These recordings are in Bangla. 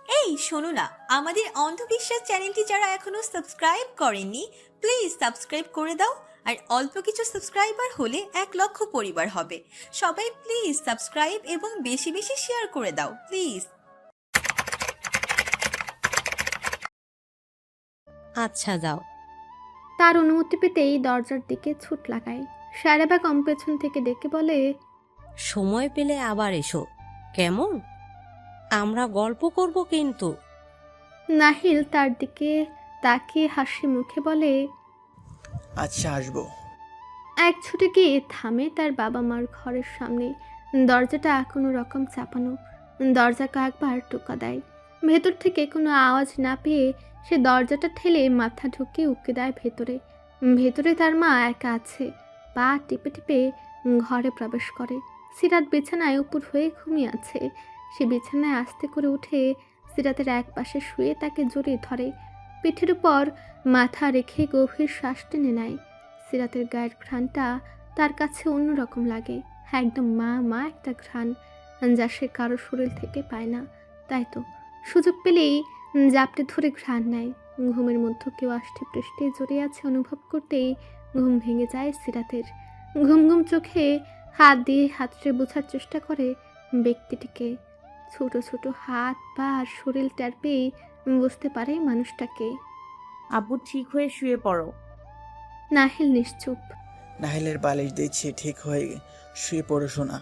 এই শোনো না, আমাদের অন্ধবিশ্বাস চ্যানেলটি যারা এখনো সাবস্ক্রাইব করেননি, প্লিজ সাবস্ক্রাইব করে দাও। আর অল্প কিছু সাবস্ক্রাইবার হলে 1 লক্ষ পরিবার হবে। সবাই প্লিজ সাবস্ক্রাইব এবং বেশি বেশি শেয়ার করে দাও প্লিজ। আচ্ছা যাও। তার অনুমতি পেতেই দরজার দিকে ছুট লাগায়। সায়রা বেগম পেছন থেকে ডেকে বলে, সময় পেলে আবার এসো, কেমন? আমরা গল্প করব কিন্তু। নাহিল তার দিকে তাকিয়ে হাসি মুখে বলে, আচ্ছা, আসবো। এক ছুটে গিয়ে থামে তার বাবা মার ঘরের সামনে। দরজাটা কোনো রকম চাপানো। দরজা কয়েকবার টোকা দেয়। ভেতর থেকে কোনো আওয়াজ না পেয়ে সে দরজাটা ঠেলে মাথা ঢুকিয়ে উকি দেয় ভেতরে। ভেতরে তার মা একা আছে। পা টিপে টিপে ঘরে প্রবেশ করে। সিরাত বিছানায় উপর হয়ে ঘুমিয়ে আছে। সে বিছানায় আস্তে করে উঠে সিরাতের এক পাশে শুয়ে তাকে জড়িয়ে ধরে। পিঠের উপর মাথা রেখে গভীর শ্বাস টেনে নেয়। সিরাতের গায়ের ঘ্রাণটা তার কাছে অন্যরকম লাগে। একদম মা মা একটা ঘ্রাণ, যা সে কারো শরীর থেকে পায় না। তাই তো সুযোগ পেলেই জাপটে ধরে ঘ্রাণ নেয়। ঘুমের মধ্যে কেউ আষ্টে পৃষ্ঠে জড়িয়ে আছে অনুভব করতেই ঘুম ভেঙে যায় সিরাতের। ঘুম ঘুম চোখে হাত দিয়ে হাতড়ে বোঝার চেষ্টা করে ব্যক্তিটিকে। ছোট ছোট হাত পা আর শরীর টের পেয়েই বুঝতে পারে মানুষটাকে। আব্বু ঠিক হয়ে শুয়ে পড়ো। নাহিল নিশ্চুপ। নাহিলের বালিশ দিচ্ছি, ঠিক হয়ে শুয়ে পড়ো শোনা।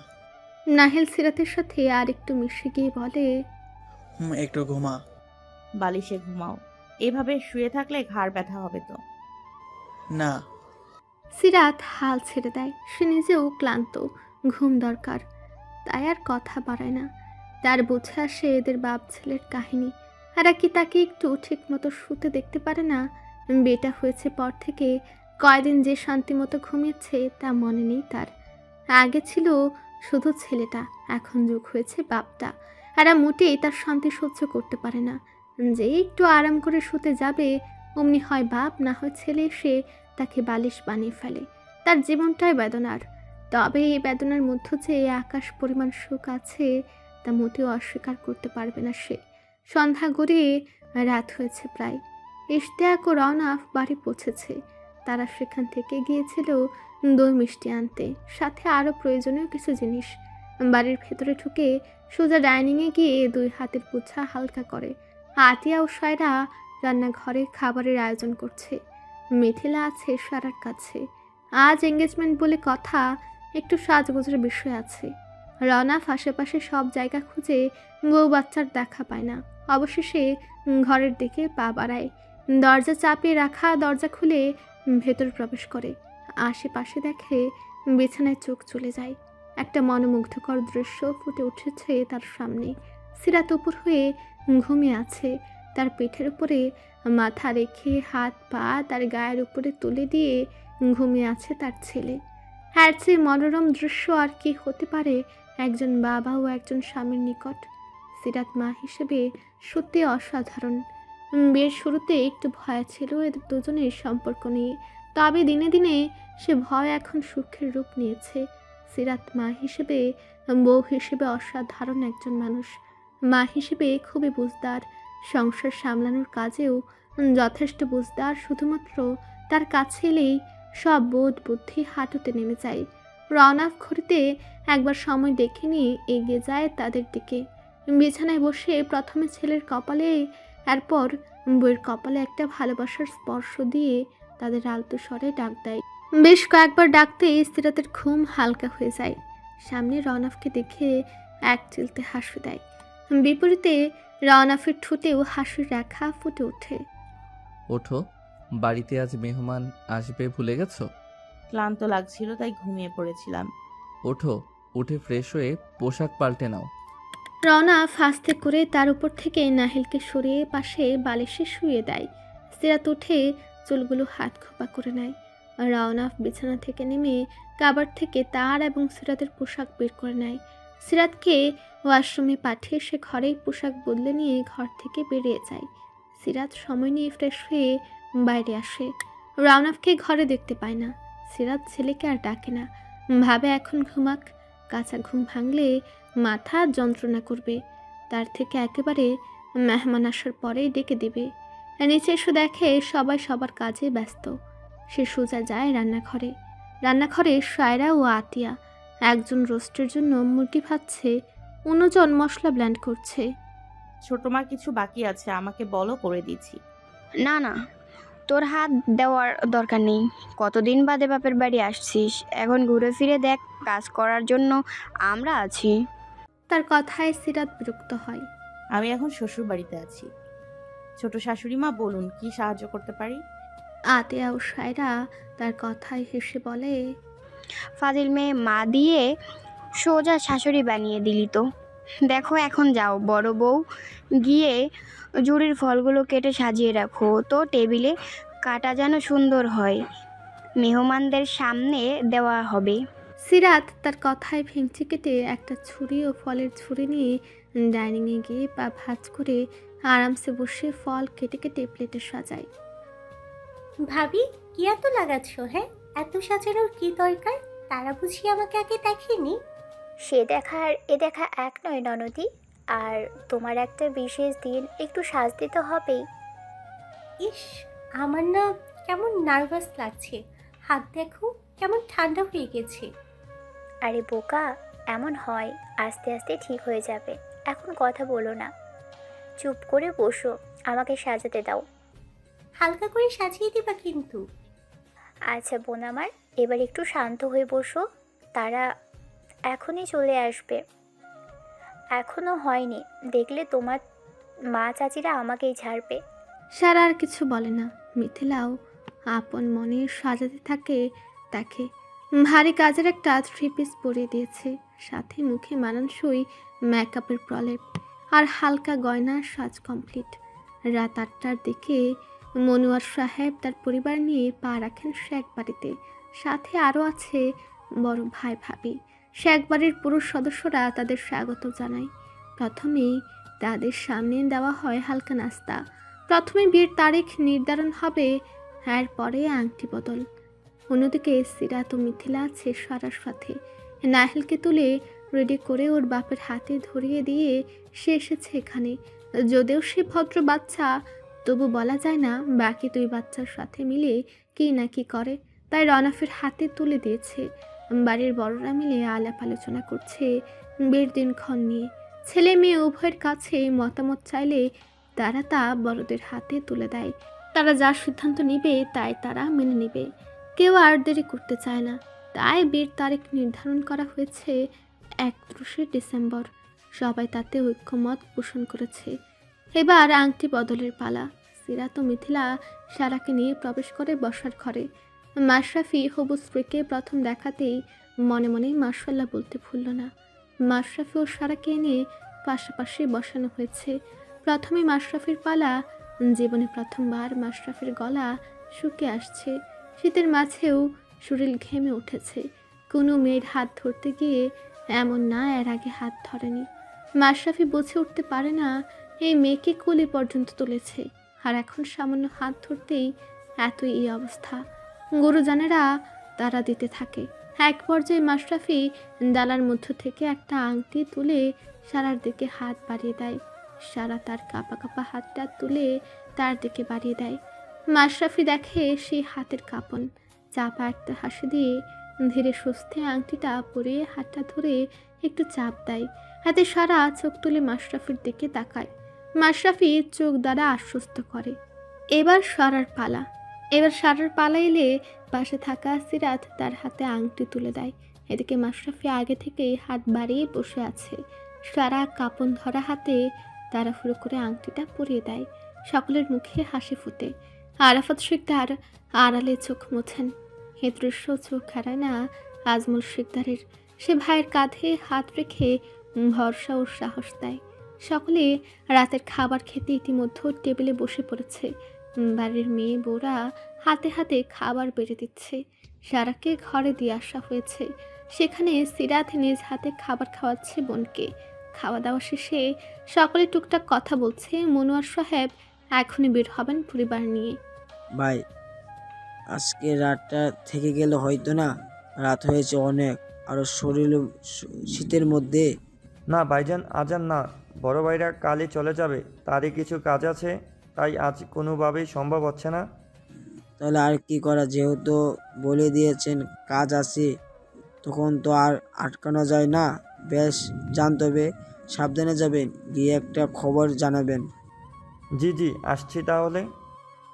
নাহিল সিরাতের সাথে আর একটু মিশে গিয়ে বলে, একটু ঘুমা। বালিশে ঘুমাও। এভাবে শুয়ে থাকলে ঘাড় ব্যথা হবে তো। না। সিরাত হাল ছেড়ে দেয়। সে নিজেও ক্লান্ত, ঘুম দরকার। তাই আর কথা বাড়ায় না। তার বুঝে আসে এদের বাপ ছেলের কাহিনী। এরা কি তাকে একটু ঠিক মতো শুতে দেখতে পারে না? বেটা হয়েছে পর থেকে কয়দিন যে শান্তি মতো ঘুমিয়েছে তা মনে নেই তার। আগে ছিল শুধু ছেলেটা, এখন যুগ হয়েছে বাপটা। এরা মোটেই তার শান্তি সহ্য করতে পারে না। যে একটু আরাম করে শুতে যাবে, অমনি হয় বাপ না হয় ছেলে এসে তাকে বালিশ বানিয়ে ফেলে। তার জীবনটাই বেদনার। তবে এই বেদনার মধ্য যে আকাশ পরিমাণ সুখ আছে তা মোটেও অস্বীকার করতে পারবে না সে। সন্ধ্যা গড়িয়ে রাত হয়েছে প্রায়। ইশতিয়াক ও রওনাফ বাড়ি পৌঁছেছে। তারা সেখান থেকে গিয়েছিল দই মিষ্টি আনতে, সাথে আরও প্রয়োজনীয় কিছু জিনিস। বাড়ির ভেতরে ঢুকে সোজা ডাইনিংয়ে গিয়ে 2 হাতের পোছা হালকা করে আতিয়া ও সায়রা রান্নাঘরে খাবারের আয়োজন করছে। মিথিলা আছে সারার কাছে। আজ এঙ্গেজমেন্ট বলে কথা, একটু সাজগোজের বিষয় আছে। রওনাফ আশেপাশে সব জায়গা খুঁজে বউ বাচ্চার দেখা পায় না। অবশেষে ঘরের দিকে পা বাড়ায়। দরজা চাপিয়ে রাখা দরজা খুলে ভেতর প্রবেশ করে। আশেপাশে দেখে বিছানায় চোখ চলে যায়। একটা মনোমুগ্ধকর দৃশ্য ফুটে উঠেছে তার সামনে। সিরাত উপর হয়ে ঘুমিয়ে আছে। তার পিঠের উপরে মাথা রেখে হাত পা তার গায়ের উপরে তুলে দিয়ে ঘুমিয়ে আছে তার ছেলে। এর চেয়ে মনোরম দৃশ্য আর কি হতে পারে একজন বাবা ও একজন স্বামীর নিকট। সিরাত মা হিসেবে সত্যি অসাধারণ। বিয়ের শুরুতে একটু ভয় ছিল এদের দুজনের সম্পর্ক নিয়ে, তবে দিনে দিনে সে ভয় এখন সুখের রূপ নিয়েছে। সিরাত মা হিসেবে, বউ হিসেবে অসাধারণ একজন মানুষ। মা হিসেবে খুবই বুঝদার, সংসার সামলানোর কাজেও যথেষ্ট বুঝদার। শুধুমাত্র তার কাছে এলেই সব বোধ বুদ্ধি হাঁটুতে নেমে যায়। রওনাফ ঘড়িতে একবার সময় দেখে নিয়ে এগিয়ে যায় তাদের দিকে। বিছানায় বসে প্রথমে ছেলের কপালে, এরপর বইয়ের কপালে একটা ভালোবাসার স্পর্শ দিয়ে তাদের আলতো স্বরে ডাক দেয়। বেশ কয়েকবার ডাকতেই সিরাতের ঘুম হালকা হয়ে যায়। সামনে রওনাফকে দেখে এক চিলতে হাসি দেয়। বিপরীতে রওনাফের ঠোঁটেও হাসির রেখা ফুটে ওঠে। ওঠো, বাড়িতে আজ মেহমান আসবে ভুলে গেছো? ক্লান্ত লাগছিল তাই ঘুমিয়ে পড়েছিলাম। ওঠো, উঠে ফ্রেশ হয়ে পোশাক পাল্টে নাও। রওনাফ আস্তে করে তার উপর থেকে নাহিলকে সরিয়ে পাশে বালিশে শুয়ে দেয়। সিরাত উঠে চুলগুলো হাত খোপা করে নেয়। রওনাফ বিছানা থেকে নেমে কাবার থেকে তার এবং সিরাতের পোশাক বের করে নেয়। সিরাতকে ওয়াশরুমে পাঠিয়ে সে ঘরেই পোশাক বদলে নিয়ে ঘর থেকে বেরিয়ে যায়। সিরাত সময় নিয়ে ফ্রেশ হয়ে বাইরে আসে। রওনাফকে ঘরে দেখতে পায় না। সিরাত ছেলেকে আর ডাকে না, ভাবে এখন ঘুমাক। কাঁচা ঘুম ভাঙলে মাথা যন্ত্রণা করবে। তার থেকে একেবারে মেহমান আসার পরেই ডেকে দিবে। নিচে এসে দেখে সবাই সবার কাজে ব্যস্ত। সে সোজা যায় রান্নাঘরে। রান্নাঘরে সায়রা ও আতিয়া, একজন রোস্টের জন্য মুরগি ভাজছে, অন্যজন মশলা ব্লেন্ড করছে। ছোট মা কিছু বাকি আছে, আমাকে বলো, করে দিচ্ছি। না না, তোর হাত দেওয়ার দরকার নেই। কতদিন বাদে বাপের বাড়ি আসছিস, এখন ঘুরে ফিরে দেখ, কাজ করার জন্য আমরা আছি। তার কথায় সিরাত বিরক্ত হয়। আমি এখন শ্বশুর বাড়িতে আছি। ছোট শাশুড়ি মা, বলুন কি সাহায্য করতে পারি? আতিয়া ও সায়রা তার কথায় হেসে বলে, ফাজিল মেয়ে, মা দিয়ে সোজা শাশুড়ি বানিয়ে দিলি তো। দেখো এখন যাও, বড় বউ গিয়ে জুড়ির ফলগুলো কেটে সাজিয়ে রাখো তো টেবিলে, কাটা যেন সুন্দর হয়, মেহমানদের সামনে দেওয়া হবে। সিরাত তার কথায় ভেঙচি কেটে একটা ছুরি ও ফলের ছুরি নিয়ে ডাইনিংয়ে গিয়ে পা ভাঁজ করে আরামসে বসে ফল কেটে কেটে প্লেটে সাজায়। ভাবি, কি এত লাগাচ্ছ? হ্যাঁ, এত সাজানোর কি দরকার? তারা বুঝি আমাকে আগে দেখেনি? সে দেখা আর এ দেখা এক নয় ননদি। আর তোমার একটা বিশেষ দিন, একটু সাজতে তো হবেই। ইস, আমার না কেমন নার্ভাস লাগছে। হাত দেখো কেমন ঠান্ডা হয়ে গেছে। আরে বোকা, এমন হয়, আস্তে আস্তে ঠিক হয়ে যাবে। এখন কথা বলো না, চুপ করে বসো, আমাকে সাজাতে দাও। হালকা করে সাজিয়ে দিবা কিন্তু। আচ্ছা বোন আমার, এবার একটু শান্ত হয়ে বসো। তারা এখনই চলে আসবে। এখনো হয়নি, দেখলে তোমার মা চাচিরা আমাকেই ছাড়বে। সারা আর কিছু বলে না। মিথিলাও আপন মনে সাজাতে থাকে তাকে। ভারী কাজের একটা 3 পিস পরিয়ে দিয়েছে, সাথে মুখে মানানসই মেকআপের প্রলেপ আর হালকা গয়নার সাজ কমপ্লিট। রাত 8টার দিকে মনোয়ার সাহেব তার পরিবার নিয়ে পা রাখেন শেখ বাড়িতে। সাথে আরও আছে বড় ভাই ভাবি। শেখ বাড়ির পুরুষ সদস্যরা তাদের স্বাগত জানায়। প্রথমেই তাদের সামনে দেওয়া হয় হালকা নাস্তা। প্রথমে বিয়ের তারিখ নির্ধারণ হবে, এরপরে আংটি বদল। অন্যদিকে সিরাত ও মিথিলা আছে সারার সাথে। নাহেলকে তুলে রেডি করে ওর বাপের হাতে ধরিয়ে দিয়ে সে এসেছে এখানে। যদিও সে ভদ্র বাচ্চা, তবু বলা যায় না বাকি 2 বাচ্চার সাথে মিলে কি না কি করে, তাই রনাফের হাতে তুলে দিয়েছে। বাড়ির বড়রা মিলে আলাপ আলোচনা করছে বিয়ের দিনক্ষণ নিয়ে। ছেলে মেয়ে উভয়ের কাছে মতামত চাইলে তারা তা বড়দের হাতে তুলে দেয়। তারা যা সিদ্ধান্ত নেবে তাই তারা মেনে নেবে। কেউ আর দেরি করতে চায় না, তাই বিয়ের তারিখ নির্ধারণ করা হয়েছে 31শে ডিসেম্বর। সবাই তাতে ঐক্যমত পোষণ করেছে। এবার আংটি বদলের পালা। সিরাত ও মিথিলা সারাকে নিয়ে প্রবেশ করে বসার ঘরে। মাশরাফি হবু স্ত্রীকে প্রথম দেখাতেই মনে মনে মাশাল্লাহ বলতে ভুলল না। মাশরাফি ও সারাকে এনে পাশাপাশি বসানো হয়েছে। প্রথমে মাশরাফির পালা। জীবনে প্রথমবার মাশরাফির গলা শুকিয়ে আসছে। শীতের মাঝেও শরীর ঘেমে উঠেছে। কোনো মেয়ের হাত ধরতে গিয়ে এমন না এর আগে হাত ধরেনি। মাশরাফি বুঝে উঠতে পারে না এই মেয়েকে কোলে পর্যন্ত তুলেছে, আর এখন সামান্য হাত ধরতেই এতই এই অবস্থা। গুরুজনেরা তারা দিতে থাকে। এক পর্যায়ে মাশরাফি ডালার মধ্য থেকে একটা আংটি তুলে সারার দিকে হাত বাড়িয়ে দেয়। সারা তার কাঁপা কাঁপা হাতটা তুলে তার দিকে বাড়িয়ে দেয়। মাশরাফি দেখে সেই হাতের কাঁপন। চাপা একটা হাসি দিয়ে ধীরে সুস্থে আংটিটা পরিয়ে হাতটা ধরে একটু চাপ দেয়। হাতে সারা চোখ তুলে মাশরাফির দিকে তাকায়। মাশরাফি চোখ দ্বারা আশ্বস্ত করে। এবার সারার পালা। এলে পাশে থাকা সিরাত তার হাতে আংটি তুলে দেয়। এদিকে মাশরাফি আগে থেকেই হাত বাড়িয়ে বসে আছে। সারা কাঁপন ধরা হাতে তাড়াহুড়ো করে আংটিটা পরিয়ে দেয়। সকলের মুখে হাসি ফুটে। আরাফাত শিকদার আড়ালে চোখ মোছেন। এ দৃশ্য চোখ এড়ায় না আজমল শিকদারের। সে ভাইয়ের কাঁধে হাত রেখে ভরসা ও সাহস দেয়। সকলে রাতের খাবার খেতে ইতিমধ্যে টেবিলে বসে পড়েছে। বাড়ির মেয়ে বউরা হাতে হাতে খাবার বেড়ে দিচ্ছে। সারাকে ঘরে দিয়ে আসা হয়েছে। সেখানে সিরাত নিজ হাতে খাবার খাওয়াচ্ছে বোনকে। খাওয়া দাওয়া শেষে সকলে টুকটাক কথা বলছে। মনোয়ার সাহেব এখনই বের হবেন পরিবার নিয়ে। ভাই, আজকে রাতটা থেকে গেলে হয়তো না, রাত হয়েছে অনেক, আরো শরীর শীতের মধ্যে না ভাইজান, আজান না। বড় ভাইরা কালই চলে যাবে, তারই কিছু কাজ আছে, তাই আজ কোনোভাবেই সম্ভব হচ্ছে না। তাহলে আর কি করা, যেহেতু বলে দিয়েছেন কাজ আছে, তখন তো আর আটকানো যায় না। বেশ, যান তবে, সাবধানে যাবেন, গিয়ে একটা খবর জানাবেন। জি জি, আসছি তাহলে।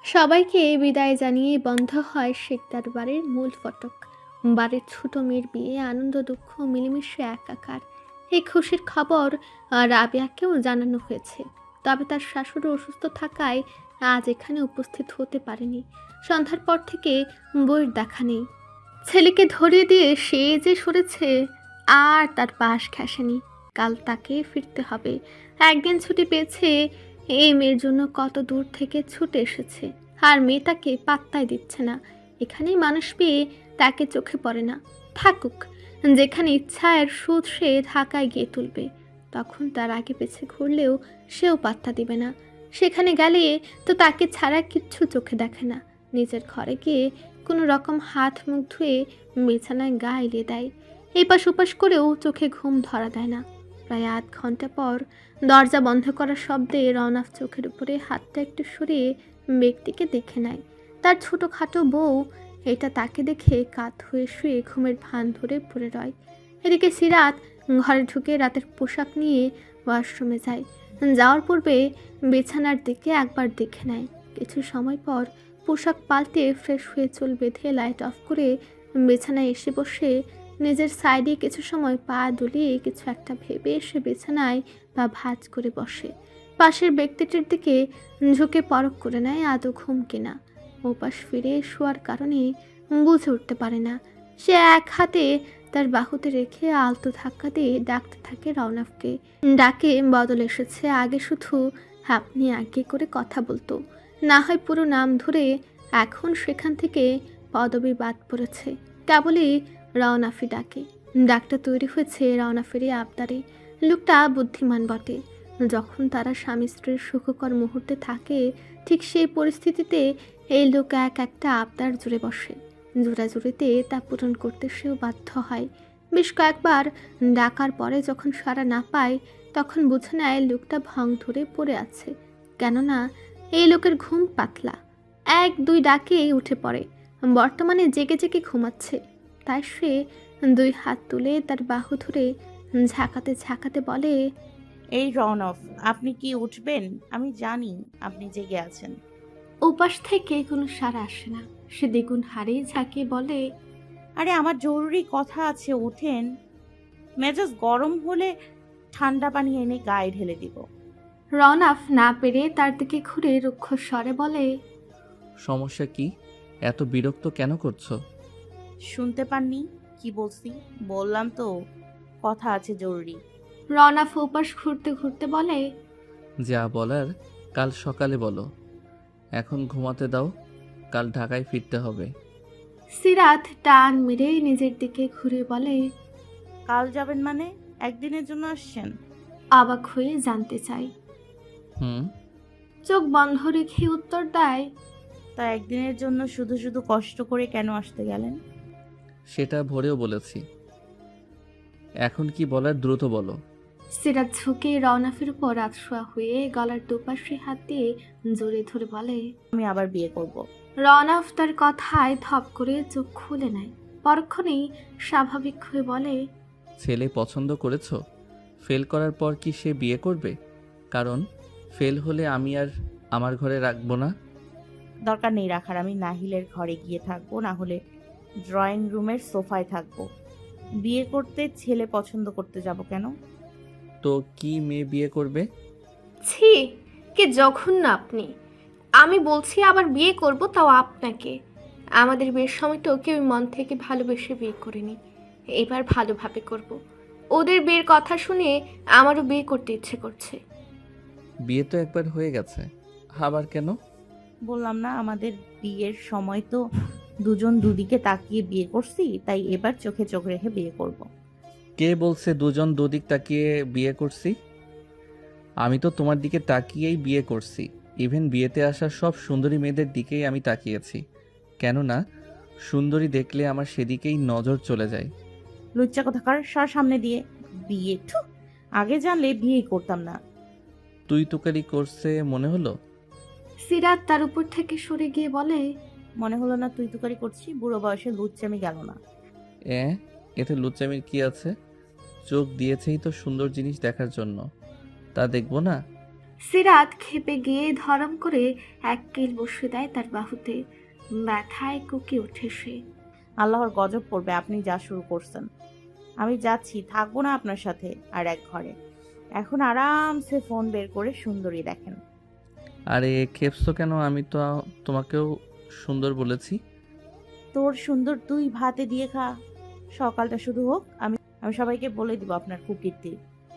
সবাইকে বিদায় জানিয়ে বন্ধ হয় শিকদার বাড়ির মূল ফটক। বাড়ির ছোট মেয়ের বিয়ে, আনন্দ দুঃখ মিলেমিশে একাকার। এই খুশির খবর রাবেয়াকেও জানানো হয়েছে, তবে তার শাশুড়ি অসুস্থ থাকায় আজ এখানে উপস্থিত হতে পারেনি। সন্ধ্যার পর থেকে বইয়ের দেখা নেই। ছেলেকে ধরিয়ে দিয়ে সে যে সরেছে, আর তার পাশ ঘেঁষেনি। কাল তাকে ফিরতে হবে। একদিন ছুটি পেয়েছে, এই মেয়ের জন্য কত দূর থেকে ছুটে এসেছে, আর মেয়ে তাকে পাত্তাই দিচ্ছে না। এখানেই মানুষ পেয়ে তাকে চোখে পড়ে না। থাকুক, যেখানে ইচ্ছা এর সুদ সে ঢাকায় গিয়ে তুলবে। তখন তার আগে পেছে ঘুরলেও সেও পাত্তা দিবে না। সেখানে গেলে তো তাকে ছাড়া কিচ্ছু চোখে দেখে না। নিজের ঘরে গিয়ে কোনো রকম হাত মুখ ধুয়ে বিছানায় গা এলিয়ে দেয়। এপাশ ওপাশ করেও চোখে ঘুম ধরা দেয় না। প্রায় আধ ঘন্টা পর দরজা বন্ধ করার শব্দে রওনাফ চোখের উপরে হাতটা একটু সরিয়ে ব্যক্তিকে দেখে নেয়। তার ছোটোখাটো বউ। এটা তাকে দেখে কাত হয়ে শুয়ে ঘুমের ভান ধরে পড়ে রয়। এদিকে সিরাত ঘরে ঢুকে রাতের পোশাক নিয়ে ওয়াশরুমে যায়। যাওয়ার পূর্বে বিছানার দিকে একবার দেখে নেয়। কিছু সময় পর পোশাক পাল্টে ফ্রেশ হয়ে চুল বেঁধে লাইট অফ করে বিছানায় এসে বসে নিজের সাইডে কিছু সময় পা দুলিয়ে কিছু একটা ভেবে সে বিছানায় বা ভাঁজ করে বসে। পাশের ব্যক্তিটির দিকে ঝুঁকে পরখ করে নেয় আদৌ ঘুম কিনা। ওপাশ ফিরে শোয়ার কারণে বুঝে উঠতে পারে না। সে এক হাতে তার বাহুতে রেখে আলতো ধাক্কা দিয়ে ডাকতে থাকে রওনাফকে। ডাকে বদল এসেছে। আগে শুধু আপনি আগে করে কথা বলতো, না হয় পুরো নাম ধরে। এখন সেখান থেকে পদবি বাদ পড়েছে, কেবলই রওনাফি ডাকে। ডাকটা তৈরি হয়েছে রওনাফেরই আবদারে। লোকটা বুদ্ধিমান বটে। যখন তারা স্বামী স্ত্রীর সুখকর মুহূর্তে থাকে, ঠিক সেই পরিস্থিতিতে এই লোক এক একটা আবদার জুড়ে বসে। জোড়াজুড়িতে তা পূরণ করতে সেও বাধ্য হয়। বেশ কয়েকবার ডাকার পরে যখন সাড়া না পায়, তখন বুঝে নেয় লোকটা ভং ধরে পড়ে আছে। কেননা এই লোকের ঘুম পাতলা। এক দুই ডাকে উঠে পড়ে। বর্তমানে জেগে জেগে ঘুমাচ্ছে। তাই সে দুই হাত তুলে তার বাহু ধরে ঝাঁকাতে ঝাঁকাতে বলে, এই রনফ, আপনি কি উঠবেন? আমি জানি আপনি জেগে আছেন। ওপাশ থেকে কোনো সাড়া আসে না। সে দ্বিগুণ হারে ঝাঁকিয়ে বলে, আরে আমার জরুরি কথা আছে, ওঠেন। মেজাজ গরম হলে ঠান্ডা পানি এনে গায়ে ঢেলে দিব। রওনাফ না পেরে তার দিকে ঘুরে রুক্ষ স্বরে বলে, সমস্যা কি? এত বিরক্ত কেন করছো? শুনতে পাননি কি বলছি? বললাম তো কথা আছে জরুরি। রওনাফ ওপাশ ঘুরতে ঘুরতে বলে, যা বলার কাল সকালে বলো, এখন ঘুমাতে দাও, কাল ঢাকায় ফিরতে হবে। সিরাত টান মেরে নিজের দিকে ঘুরে বলে, কাল যাবেন মানে? একদিনের জন্য আসছেন? অবাক হয়ে জানতে চাই। হুম। চোখ বন্ধ রেখে উত্তর দেয়, তা একদিনের জন্য শুধু শুধু কষ্ট করে কেন আসতে গেলেন? সেটা ভোরেও বলেছি, এখন কি বলার দ্রুত বলো। সিরাত ঝুঁকে রওনাফের উপর আতশোয়া হয়ে গলার দুপাশে হাত দিয়ে জোরে ধরে বলে, আমি আবার বিয়ে করব। রওনাফ তার কথায় ধপ করে চোখ খুলে নেয়। পরক্ষণেই স্বাভাবিক হয়ে বলে, ছেলে পছন্দ করেছো? ফেল করার পর কি সে বিয়ে করবে? কারণ ফেল হলে আমি আর আমার ঘরে রাখবো না। দরকার নেই রাখার, আমি নাহিলের ঘরে গিয়ে থাকবো, না হলে ড্রয়িং রুমের সোফায় থাকবো। বিয়ে করতে ছেলে পছন্দ করতে যাব কেন? তো কি মেয়ে বিয়ে করবে? ছি, কে জঘন্য আপনি! আমি বলছি আবার বিয়ে করব, তাও আপনাকে। আমাদের বিয়ের সময় তো কেউ মন থেকে ভালোবেসে বিয়ে করিনি। এবার ভালোভাবে করব। ওদের বিয়ের কথা শুনে আমারও বিয়ে করতে ইচ্ছে করছে। বিয়ে তো একবার হয়ে গেছে, আবার কেন? বললাম না, আমাদের বিয়ের সময় তো দুজন দুদিকে তাকিয়ে বিয়ে করছি, তাই এবার চোখে চোখ রেখে বিয়ে করব। কে বলছে দুজন দুদিক তাকিয়ে বিয়ে করছি? আমি তো তোমার দিকে তাকিয়েই বিয়ে করছি। ইভেন বিয়েতে আসা সব সুন্দরী মেয়েদের দিকেই আমি তাকিয়েছি, কেননা সুন্দরী দেখলে আমার সেদিকেই নজর চলে যায়। লুচ্চা কোথাকার, সর সামনে দিয়ে। বিয়ে, আগে জানলে বিয়েই করতাম না। তুই তুকারি করছে মনে হলো? সিরাত তার উপর থেকে সরে গিয়ে বলে, মনে হলো না তুই তুকারি করছি? বুড়ো বয়সে লুচ্চামি গেল না। এতে লুচ্চামির কি আছে? চোখ দিয়েছেই তো সুন্দর জিনিস দেখার জন্য, তা দেখবো না? সিরাত ক্ষেপে গিয়ে ধরম করে এক কিল বসে দেয় তার বাহুতে। ব্যথায় কুকি ওঠে সে। আল্লাহর গজব পড়বে আপনি যা শুরু করছেন। আমি যাচ্ছি, থাকবো না আপনার সাথে আর এক ঘরে। এখন আরামসে ফোন বের করে সুন্দরী দেখেন। আরে খেপছো কেন? আমি তো তোমাকেও সুন্দর বলেছি। তোর সুন্দর তুই ভাতে দিয়ে খা, সকালটা শুধু হোক। আমি সবাইকে বলে দিব আপনার কুকীর্তি।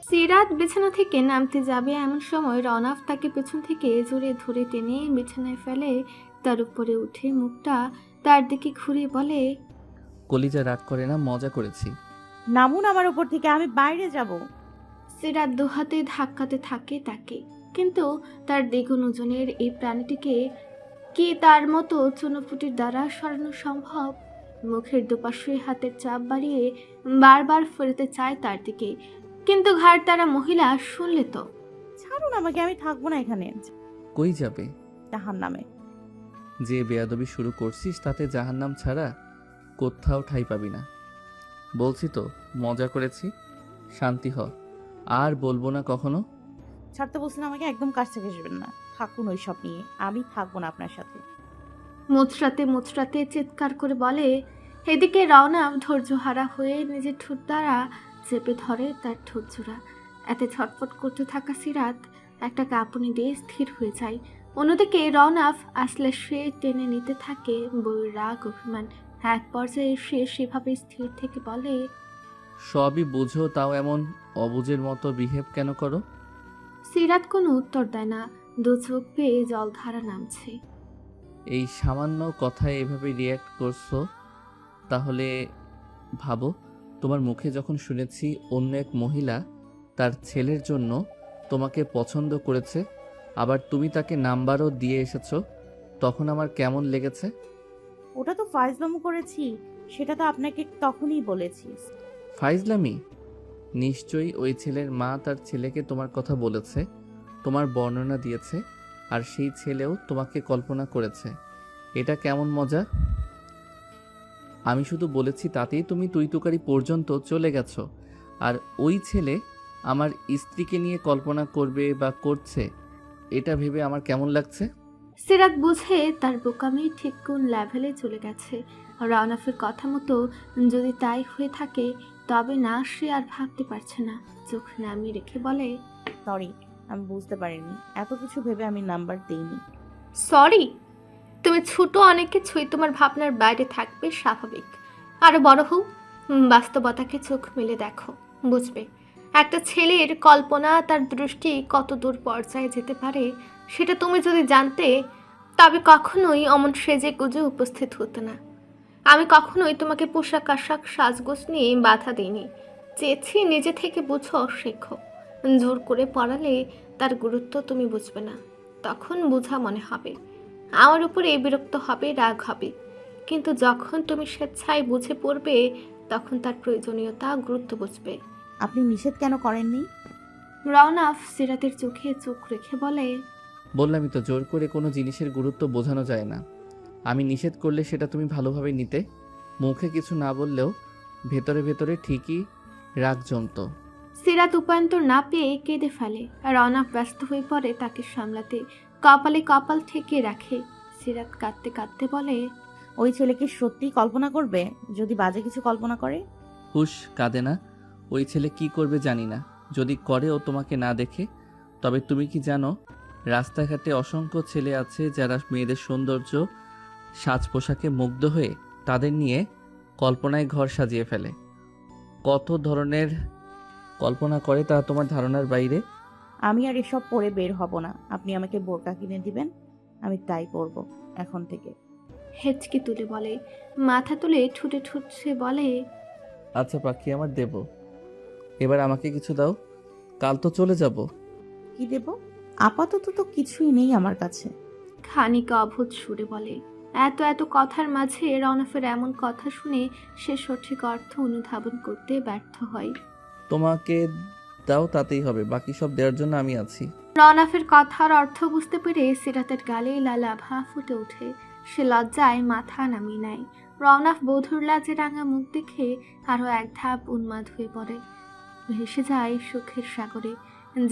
সিরাত বিছানা থেকে নামতে যাবে এমন সময় রনফ তাকে পেছন থেকে জোরে ধরে টেনে বিছানায় ফেলে। তার উপরে উঠে মুখটা তার দিকে ঘুরিয়ে বলে, কলিজা রাগ করে না, মজা করেছি। নামুন আমার উপর থেকে, আমি বাইরে যাব। সিরাত দুহাতে ধাক্কাতে থাকে তাকে, কিন্তু তার দ্বিগুণ ওজনের এই প্রাণীটিকে কি তার মতো চুনোপুটির দ্বারা সরানো সম্ভব? মুখের দুপাশে হাতের চাপ বাড়িয়ে বারবার ফেরতে চায় তার দিকে, কিন্তু ঘাড় তারা মহিলা শুনলে তো। ছাড়ুন আমাকে, আমি থাকবো না এখানে। কই যাবে? জাহান্নামে। যে বেয়াদবি শুরু করছিস তাতে জাহান্নাম ছাড়া কোথাও ঠাঁই পাবি না। বলছি তো মজা করেছি, শান্তি হ। আর বলবো না কখনো। ছাড়তে বলছেন আমাকে, একদম কাছ থেকে আসবেন না। থাকুন ওই সব নিয়ে, আমি থাকবো না আপনার সাথে। মুচড়াতে মুচড়াতে চিৎকার করে বলে। এদিকে রওনাক ধৈর্যহারা হয়ে নিজের ঠোঁট দ্বারা চেপে ধরে তার ঠোঁট জোড়া। এতে ছটফট করতে থাকা সিরাত একটা কাঁপুনি দিয়ে স্থির হয়ে যায়। অন্যদিকে রওনাফ আসলে সে টেনে নিতে থাকে বউয়ের রাগ অভিমান। এক পর্যায়ে সে সেভাবে স্থির থেকে বলে, সবই বুঝো, তাও এমন অবুঝের মতো বিহেভ কেন করো? সিরাত কোনো উত্তর দেয় না, দু চোখ পেয়ে জলধারা নামছে। এই সামান্য কথায় এভাবে রিয়্যাক্ট করছো, তাহলে ভাবো তোমার মুখে যখন শুনেছি অন্য এক মহিলা তার ছেলের জন্য তোমাকে পছন্দ করেছে, আবার তুমি তাকে নাম্বারও দিয়ে এসেছো, তখন আমার কেমন লেগেছে? ওটা তো ফাইজলামো করেছি, সেটা তো আপনাকে তখনই বলেছি। ফাইজলামি? নিশ্চয়ই ওই ছেলের মা তার ছেলেকে তোমার কথা বলেছে, তোমার বর্ণনা দিয়েছে, আর সেই ছেলেও তোমাকে কল্পনা করেছে। এটা কেমন মজা? আমি শুধু বলেছি তাতেই তুমি তুই তুকারি পর্যন্ত চলে গেছো, আর ওই ছেলে আমার স্ত্রীকে নিয়ে কল্পনা করবে বা করছে, এটা ভেবে আমার কেমন লাগছে? সিরাত বুঝে তার বোকামি ঠিক কোন লেভেলে চলে গেছে। রওনাফের কথা মতো যদি তাই হয়ে থাকে তবে না সে আর ভাবতে পারছে না। চোখ নামিয়ে রেখে বলে, সরি, আমি বুঝতে পারিনি। এত কিছু ভেবে আমি নাম্বার দিইনি। সরি? তুমি ছোট, অনেক কিছুই তোমার ভাবনার বাইরে থাকবে, স্বাভাবিক। আরো বড় হও, বাস্তবতাকে চোখ মেলে দেখো, বুঝবে একটা ছেলের কল্পনা, তার দৃষ্টি কত দূর পর্যায়ে যেতে পারে। সেটা তুমি যদি জানতে তবে কখনোই অমন সেজে গুজে উপস্থিত হতো না। আমি কখনোই তোমাকে পোশাক আশাক সাজগোজ নিয়ে বাধা দিইনি। চেয়েছি নিজে থেকে বুঝো, শেখো। জোর করে পড়ালে তার গুরুত্ব তুমি বুঝবে না, তখন বোঝা মনে হবে। আমার উপরে বিরক্ত হবে, রাগ হবে, কিন্তু যখন তুমি স্বেচ্ছায় বুঝে পড়বে তখন তার প্রয়োজনীয়তা, গুরুত্ব বুঝবে। আপনি নিষেধ কেন করেননি? রওনাফ সিরাতের চোখে চোখ রেখে বলে, বললামই তো, জোর করে কোনো জিনিসের গুরুত্ব বোঝানো যায় না। আমি নিষেধ করলে সেটা তুমি ভালোভাবে নিতে, মুখে কিছু না বললেও ভেতরে ভেতরে ঠিকই রাগ জমতো। সিরাত উপায়ন্তর না পেয়ে কেঁদে ফেলে। রওনাফ ব্যস্ত হয়ে পড়ে তাকে সামলাতে, কপালে কপাল ঠেকিয়ে রাখে। সিরাত কাঁদতে কাঁদতে বলে, ওই ছেলে কি সত্যি কল্পনা করবে? যদি বাজে কিছু কল্পনা করে? হুশ, কাঁদে না। ওই ছেলে কি করবে জানি না, যদি করেও তোমাকে না দেখে। তবে তুমি কি জানো, রাস্তাঘাটে অসংখ্য ছেলে আছে যারা মেয়েদের সৌন্দর্য, সাজ পোশাকে মুগ্ধ হয়ে তাদের নিয়ে কল্পনায় ঘর সাজিয়ে ফেলে। কত ধরনের কল্পনা করে তা তোমার ধারণার বাইরে। আমি আর এসব পরে বের হব না। আপনি আমাকে বোরকা কিনে দিবেন, আমি তাই পরব এখন থেকে। হেঁচকি তুলে বলে, মাথা তুলে ঠুটে ঠুটছে বলে, আচ্ছা পাখি আমার, দেব। এবার আমাকে কিছু দাও, কাল তো চলে যাব। কি দেব? আপাতত তো কিছুই নেই আমার কাছে। খানিক অভূত সুরে বলে। এত এত কথার মাঝে রওনাফের এমন কথা শুনে সে সঠিক অর্থ অনুধাবন করতে ব্যর্থ হয়। তোমাকে দাও তাতেই হবে, বাকি সব দেওয়ার জন্য আমি আছি। রওনাফের কথার অর্থ বুঝতে পেরে সিরাতের গালে লাল আভা ফুটে ওঠে। সে লজ্জায় মাথা নামিয়ে নেয়। রওনাফ বধূর লাজে রাঙা মুখ দেখে আরো এক ধাপ উন্মাদ হয়ে পড়ে। ভেসে যায় সুখের সাগরে,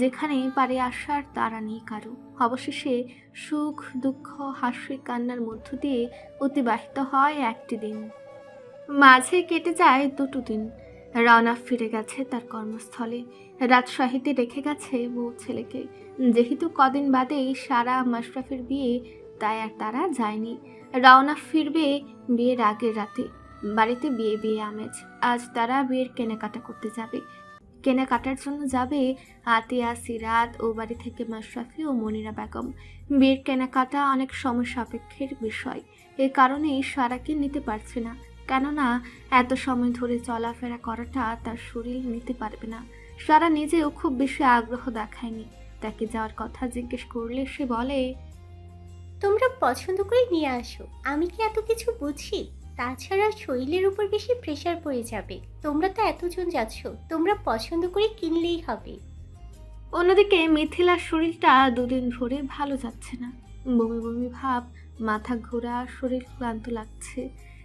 যেখানে পারে আসার তারা নেই কারো। অবশেষে সুখ দুঃখ হাসি কান্নার মধ্য দিয়ে অতিবাহিত হয় একটি দিন। মাঝে কেটে যায় দুটো দিন। রওনাফ ফিরে গেছে তার কর্মস্থলে। রাজশাহীতে রেখে গেছে বউ ছেলেকে। যেহেতু কদিন বাদেই সারা মাশরাফের বিয়ে, তাই আর তারা যায়নি। রওনাফ ফিরবে বিয়ের আগের রাতে। বাড়িতে বিয়ে বিয়ে আমেজ। আজ তারা বিয়ের কেনাকাটা করতে যাবে। কেনাকাটার জন্য যাবে আতিয়া, সিরাত ও বাড়ি থেকে মাশরাফি ও মনিরা বেগম। বিয়ের কেনাকাটা অনেক সময় সাপেক্ষের বিষয়। এ কারণেই সারাকে নিতে পারছে না, কেননা এত সময় ধরে চলাফেরা করাটা তার শরীর নিতে পারবে না। সারা নিজেও খুব বেশি আগ্রহ দেখায়নি। তাকে যাওয়ার কথা জিজ্ঞেস করলে সে বলে, তোমরা পছন্দ করে নিয়ে আসো, আমি কি এত কিছু বুঝি? তাছাড়া শরীরের উপর বেশি প্রেশার পড়ে যাবে। তোমরা তো এতজন যাচ্ছ, তোমরা পছন্দ করে কিনলেই হবে। অন্যদিকে মিথিলার শরীরটা দুদিন ধরে ভালো যাচ্ছে না। বমি বমি ভাব, মাথা ঘোরা, শরীর ক্লান্ত লাগছে,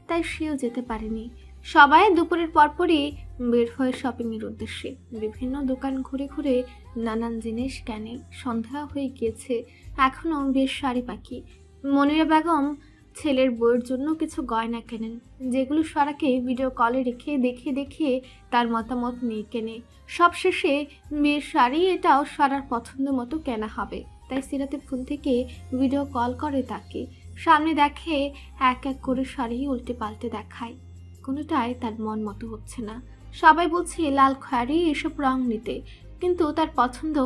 তাই সেও যেতে পারেনি। সবাই দুপুরের পরপরই বের হয়ে শপিংয়ের উদ্দেশ্যে। বিভিন্ন দোকান ঘুরে ঘুরে নানান জিনিস কেনে। সন্ধ্যা হয়ে গিয়েছে, এখনও বেশ শাড়ি বাকি। মনিরা বেগম ছেলের বউয়ের জন্য কিছু গয়না কেনেন, যেগুলো সারাকে ভিডিও কলে রেখে দেখিয়ে দেখিয়ে তার মতামত নিয়ে কেনে। সবশেষে মেয়ের শাড়ি এটাও সারার পছন্দ মতো কেনা হবে, তাই সিরাতের ফোন থেকে ভিডিও কল করে তাকে। সামনে দেখে এক এক করে শাড়ি উল্টে পাল্টে দেখায়, কোনোটাই তার মন মতো হচ্ছে না। সবাই বলছে লাল খয়েরি এসব রং নিতে, কিন্তু তার পছন্দ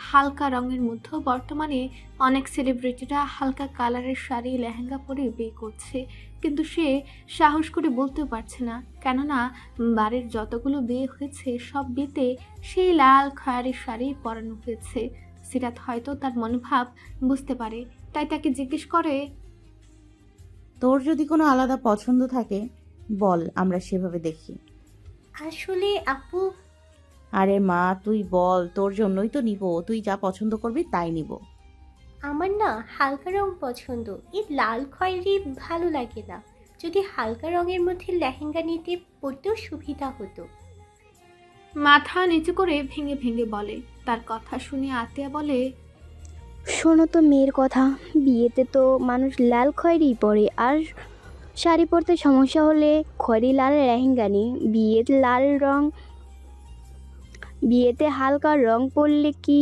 হালকা রঙের মধ্যে। বর্তমানে অনেক সেলিব্রিটিরা হালকা কালারের শাড়ি লেহেঙ্গা পরে বিয়ে করছে, কিন্তু সে সাহস করে বলতেও পারছে না, কেননা বাড়ির যতগুলো বিয়ে হয়েছে সব বিয়েতে সেই লাল খয়েরি শাড়ি পরানো হয়েছে। সিরাত হয়তো তার মনোভাব বুঝতে পারে, তাই তাকে জিজ্ঞেস করে, তোর যদি কোনো আলাদা পছন্দ থাকে বল, আমরা সেভাবে দেখি। আসলে আপু, আরে মা তুই বল, তোর জন্যই তো নিব, তুই যা পছন্দ করবি তাই নিব। আমার না হালকা রং পছন্দ, এই লাল খয়েরি ভালো লাগে না। যদি হালকা রঙের মধ্যে লেহেঙ্গা নিতে পড়তেও সুবিধা হতো। মাথা নিচু করে ভেঙে ভেঙে বলে। তার কথা শুনে আতিয়া বলে, শোনো তো মেয়ের কথা, বিয়েতে তো মানুষ লাল খয়েরি পরে, আর শাড়ি পরতে সমস্যা হলে খয়েরি লাল লেহেঙ্গা নিয়ে বিয়েতে হালকা রং পরলে কি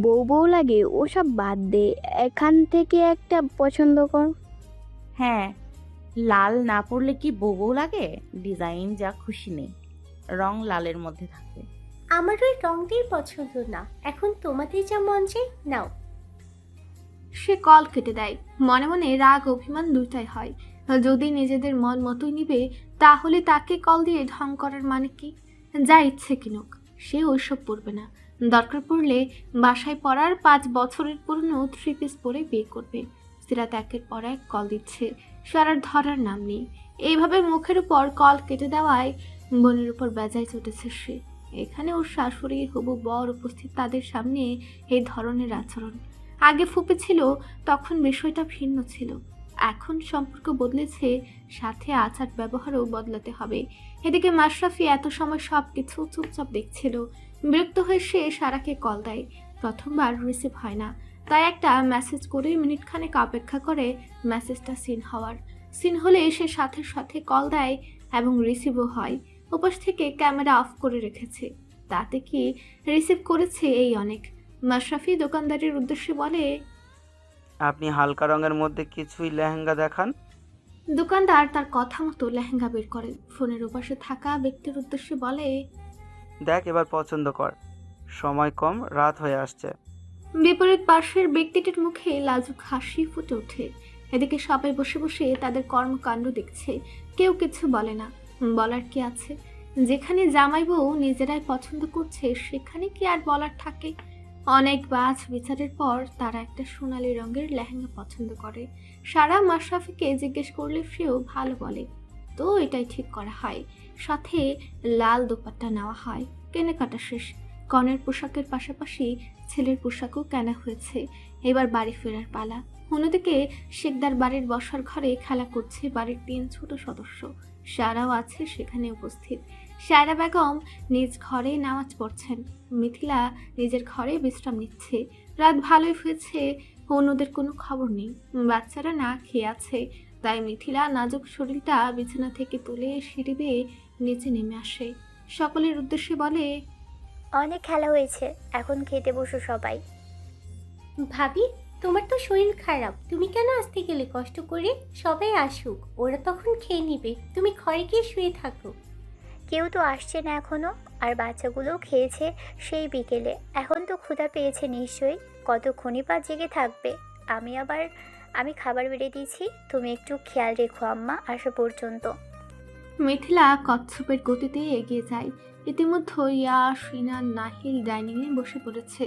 বউ বউ লাগে? ওসব বাদ দে, এখান থেকে একটা পছন্দ কর। হ্যাঁ, লাল না পরলে কি বউ বউ লাগে? ডিজাইন যা খুশি নেই, রং লালের মধ্যে থাকবে। আমার ওই রংটাই পছন্দ না, এখন তোমাদের যা মন চাই নাও। সে কল কেটে দেয়। মনে মনে রাগ অভিমান দুইটাই হয়। যদি নিজেদের মন মতোই নিবে, তাহলে তাকে কল দিয়ে ঢং করার মানে কি? যা ইচ্ছে কিনুক, সে ওইসব পরবে না। দরকার পড়লে বাসায় পরার 5 বছরের পুরনো 3 পিস পরে বিয়ে করবে। সিরাত একের পর এক কল দিচ্ছে, সারার ধরার নাম নেই। এইভাবে মুখের উপর কল কেটে দেওয়ায় বোনের উপর বেজায় চটেছে সে। এখানে ওর শাশুড়ি, হবু বর উপস্থিত, তাদের সামনে এই ধরনের আচরণ। আগে ফুপে ছিল তখন বিষয়টা ভিন্ন ছিল, এখন সম্পর্ক বদলেছে, সাথে আচার ব্যবহারও বদলাতে হবে। এদিকে মাশরাফি এত সময় সব কিছু চুপচাপ দেখছিল। বিরক্ত হয়ে সে সারাকে কল দেয়। প্রথমবার রিসিভ হয় না, তাই একটা মেসেজ করে মিনিটখানেক অপেক্ষা করে মেসেজটা সিন হলে সে সাথে সাথে কল দেয় এবং রিসিভও হয়। উপাস থেকে ক্যামেরা অফ করে রেখেছে, তাতে কি রিসিভ করেছে এই অনেক। মাশরাফি দোকানদারের উদ্দেশ্যে বলে, আপনি হালকা রঙের মধ্যে কিছুই লেহেঙ্গা দেখান। দোকানদার তার কথা মতো লেহেঙ্গা বের করে ফোনের ওপাশে থাকা ব্যক্তির উদ্দেশ্যে বলে, দেখ এবার পছন্দ কর, সময় কম, রাত হয়ে আসছে। বিপরীত পাশের ব্যক্তিটির মুখে লাজুক হাসি ফুটে ওঠে। এদিকে সবাই বসে বসে তাদের কর্মকাণ্ড দেখছে, কেউ কিছু বলে না। বলার কি আছে? যেখানে জামাই বউ নিজেরাই পছন্দ করছে, সেখানে কি আর বলার থাকে? অনেক বাছ বিচারের পর তারা একটা সোনালী রঙের লেহেঙ্গা পছন্দ করে। সারা মাশরাফিকে জিজ্ঞেস করলে সেও ভালো বলে, তো এটাই ঠিক করা হয়। সাথে লাল দোপাট্টা নেওয়া হয়। কেনাকাটা শেষ, কনের পোশাকের পাশাপাশি ছেলের পোশাকও কেনা হয়েছে। এবার বাড়ি ফেরার পালা। অন্যদিকে শেখদার বাড়ির বসার ঘরে খেলা করছে বাড়ির 3 ছোট সদস্য। সারাও আছে সেখানে উপস্থিত। সারা বেগম নিজ ঘরে নামাজ পড়ছেন, মিথিলা নিজের ঘরে বিশ্রাম নিচ্ছে। রাত ভালোই হয়েছে, অন্যদের কোনো খবর নেই। বাচ্চারা না খেয়ে আছে, তাই মিথিলা নাজুক শরীরটা বিছানা থেকে তুলে সিঁড়ি বেয়ে নিচে নেমে আসে। সকলের উদ্দেশ্যে বলে, অনেক খেলা হয়েছে, এখন খেতে বসো সবাই। ভাবি, তোমার তো শরীর খারাপ, তুমি কেন আসতে গেলে কষ্ট করে? সবাই আসুক, ওরা তখন খেয়ে নিবে, তুমি ঘরে গিয়ে শুয়ে থাকো। কেউ তো আসছে না এখনো, আর বাচ্চাগুলোও খেয়েছে সেই বিকেলে। এখন তো ক্ষুধা পেয়েছে নিশ্চয়ই, কতক্ষণই পা জেগে থাকবে। আমি খাবার বেড়ে দিয়েছি, তুমি একটু খেয়াল রেখো আম্মা আসা পর্যন্ত। মিথিলা কচ্ছপের গতিতে এগিয়ে যায়। ইতিমধ্যে ইয়াশ, ইনান, নাহিল ডাইনিংয়ে বসে পড়েছে।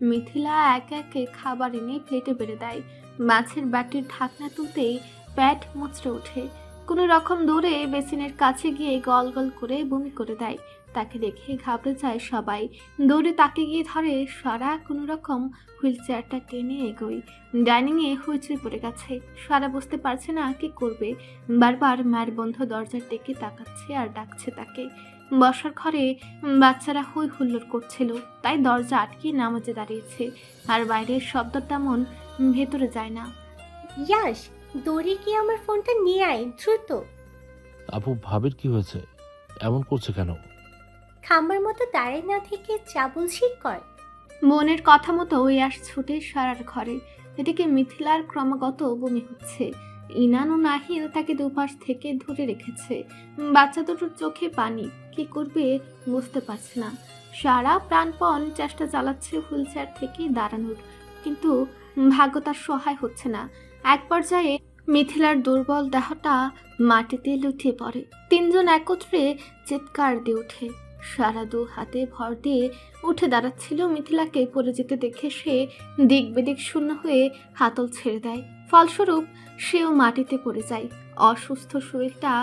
মিথিলা একে একে খাবার এনে প্লেটে বেড়ে দেয়। মাছের বাটির ঢাকনা তুলতেই পেট মুচড়ে ওঠে। কোনো রকম দৌড়ে বেসিনের কাছে গিয়ে গল গল করে বমি করে দেয়। তাকে দেখে ঘাবড়ে যায় সবাই। দৌড়ে তাকে গিয়ে ধরে সারা। কোনো রকম হুইল চেয়ারটা টেনে এগোয়। ডাইনিংয়ে হইচই পড়ে গেছে। সারা বুঝতে পারছে না কি করবে। বারবার মায়ের বন্ধ দরজার দিকে তাকাচ্ছে আর ডাকছে তাকে। বসার ঘরে বাচ্চারা হই হুল্লোড় করছিল, তাই দরজা আটকে নামাজে দাঁড়িয়েছে। আর বাইরের শব্দ তেমন ভেতরে যায় না। ইয়াশ, দৌড়ে গিয়ে আমার ফোনটা নিয়ে আয় দ্রুত। আপু, ভাবির কি হয়েছে? এমন করছে কেন? খাম্বার মতো দাঁড়ায় না থেকে যা বলছি কর। মনের কথা মতো ইয়াশ ছুটে সারার ঘরে। এদিকে মিথিলার ক্রমাগত বমি হচ্ছে। ইনান ও নাহিল তাকে দুপাশ থেকে ধরে রেখেছে। বাচ্চা দুটোর চোখে পানি, কি করবে বুঝতে পারছে না। সারা প্রাণপণ চেষ্টা চালাচ্ছে হুইল চেয়ার থেকে দাঁড়ানোর, কিন্তু ভাগ্য তার সহায় হচ্ছে না। এক পর্যায়ে মিথিলার দুর্বল দেহটা মাটিতে লুটিয়ে পড়ে। 3 জন একত্রে চিৎকার দিয়ে ওঠে। সারা 2 হাতে ভর দিয়ে উঠে দাঁড়াচ্ছিল। মিথিলাকে পড়ে যেতে দেখে সে দিক বেদিক শূন্য হয়ে হাতল ছেড়ে দেয়। ফলস্বরূপ সেও মাটিতে পড়ে যায়। অসুস্থ শরীরটা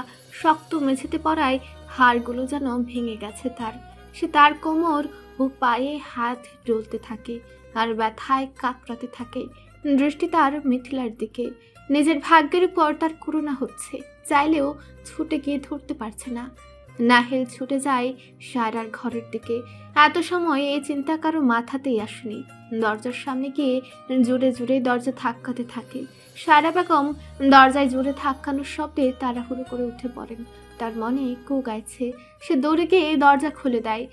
শক্ত মেঝেতে পড়ায় হাড়গুলো যেন ভেঙে গেছে তার। সে তার কোমর ও পায়ে হাত ডলতে থাকে আর ব্যথায় কাতরাতে থাকে। দৃষ্টি তার মিথিলার দিকে। নিজের ভাগ্যের উপর তার করুণা হচ্ছে, চাইলেও ছুটে গিয়ে ধরতে পারছে না। নাহিল ছুটে যায় সারার ঘরের দিকে। এত সময় এই চিন্তা কারো মাথাতেই আসেনি। দরজার সামনে গিয়ে জোরে জোরে দরজা ধাক্কাতে থাকে। সারা বেগম দরজায় জোরে ধাক্কানোর শব্দে তাড়াহুড়ো করে উঠে পড়েন। তার মনে কু গাইছে। সে দৌড়ে গিয়ে দরজা খুলে দেয়।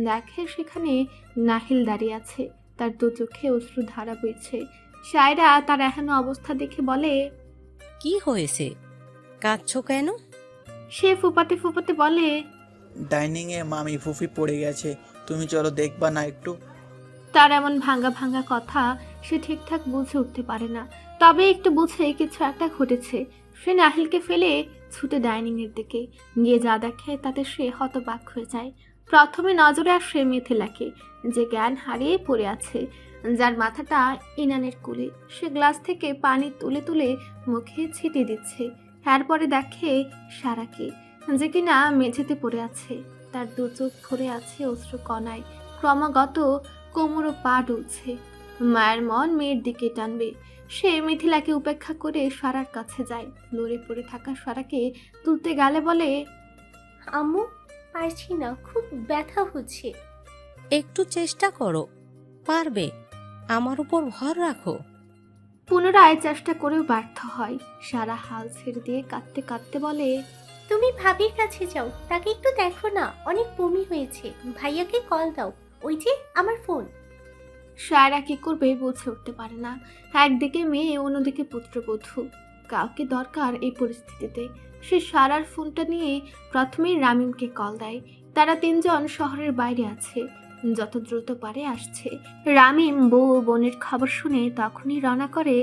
দেখে সেখানে নাহিল দাঁড়িয়ে আছে, তার 2 চোখে অশ্রু ধারা বইছে। সায়রা তার এখনো অবস্থা দেখে বলে, কি হয়েছে? কাঁদছো কেন? সে ফুপাতে ফুপাতে বলে, ডাইনিংয়ে মামি ফুফি পড়ে গেছে, তুমি চলো দেখবা না একটু। তার এমন ভাঙা ভাঙা কথা সে ঠিকঠাক বুঝে উঠতে পারে না, তবে একটু বুঝে কিছু একটা ঘটেছে। সে নাহিলকে ফেলে ছুটে ডাইনিংয়ের দিকে গিয়ে যা দেখে তাতে সে হতবাক হয়ে যায়। প্রথমে নজরে আসে মিথিলাকে, যে জ্ঞান হারিয়ে পড়ে আছে, যার মাথাটা ইনানের কোলে। সে গ্লাস থেকে পানি তুলে তুলে মুখে ছিটিয়ে দিচ্ছে। তারপরে দেখে সারাকে, যে কিনা মেঝেতে পড়ে আছে। তার 2 চোখ ভরে আছে অশ্রু কণায়। ক্রমাগত কোমর ও পা ডুলছে। মায়ের মন মেয়ের দিকে টানবে। সে মিথিলাকে উপেক্ষা করে সারার কাছে যায়। লড়ে পড়ে থাকা সারাকে তুলতে গেলে বলে, আম্মু, পারছি না, খুব ব্যথা হচ্ছে। একটু চেষ্টা করো, পারবে। আমার উপর ভর রাখো। পুনরায় চেষ্টা করেও ব্যর্থ হয়। সারা হাল ছেড়ে দিয়ে কাঁদতে কাঁদতে বলে, তুমি ভাবির কাছে যাও, তাকে একটু দেখো না, অনেক বমি হয়েছে। ভাইয়াকে কল দাও, ওই যে আমার ফোন। সায়রা কি করবে বুঝে উঠতে পারে না। একদিকে মেয়ে, অন্যদিকে পুত্রবধূ, কাউকে দরকার এই পরিস্থিতিতে। সে সারার ফোনটা নিয়ে প্রথমেই রামিমকে কল দেয়। তারা 3 জন শহরের বাইরে আছে, যত দ্রুত পারে আসছে। রামিম বউ ও বোনের খবর শুনে তখনই রওনা করে।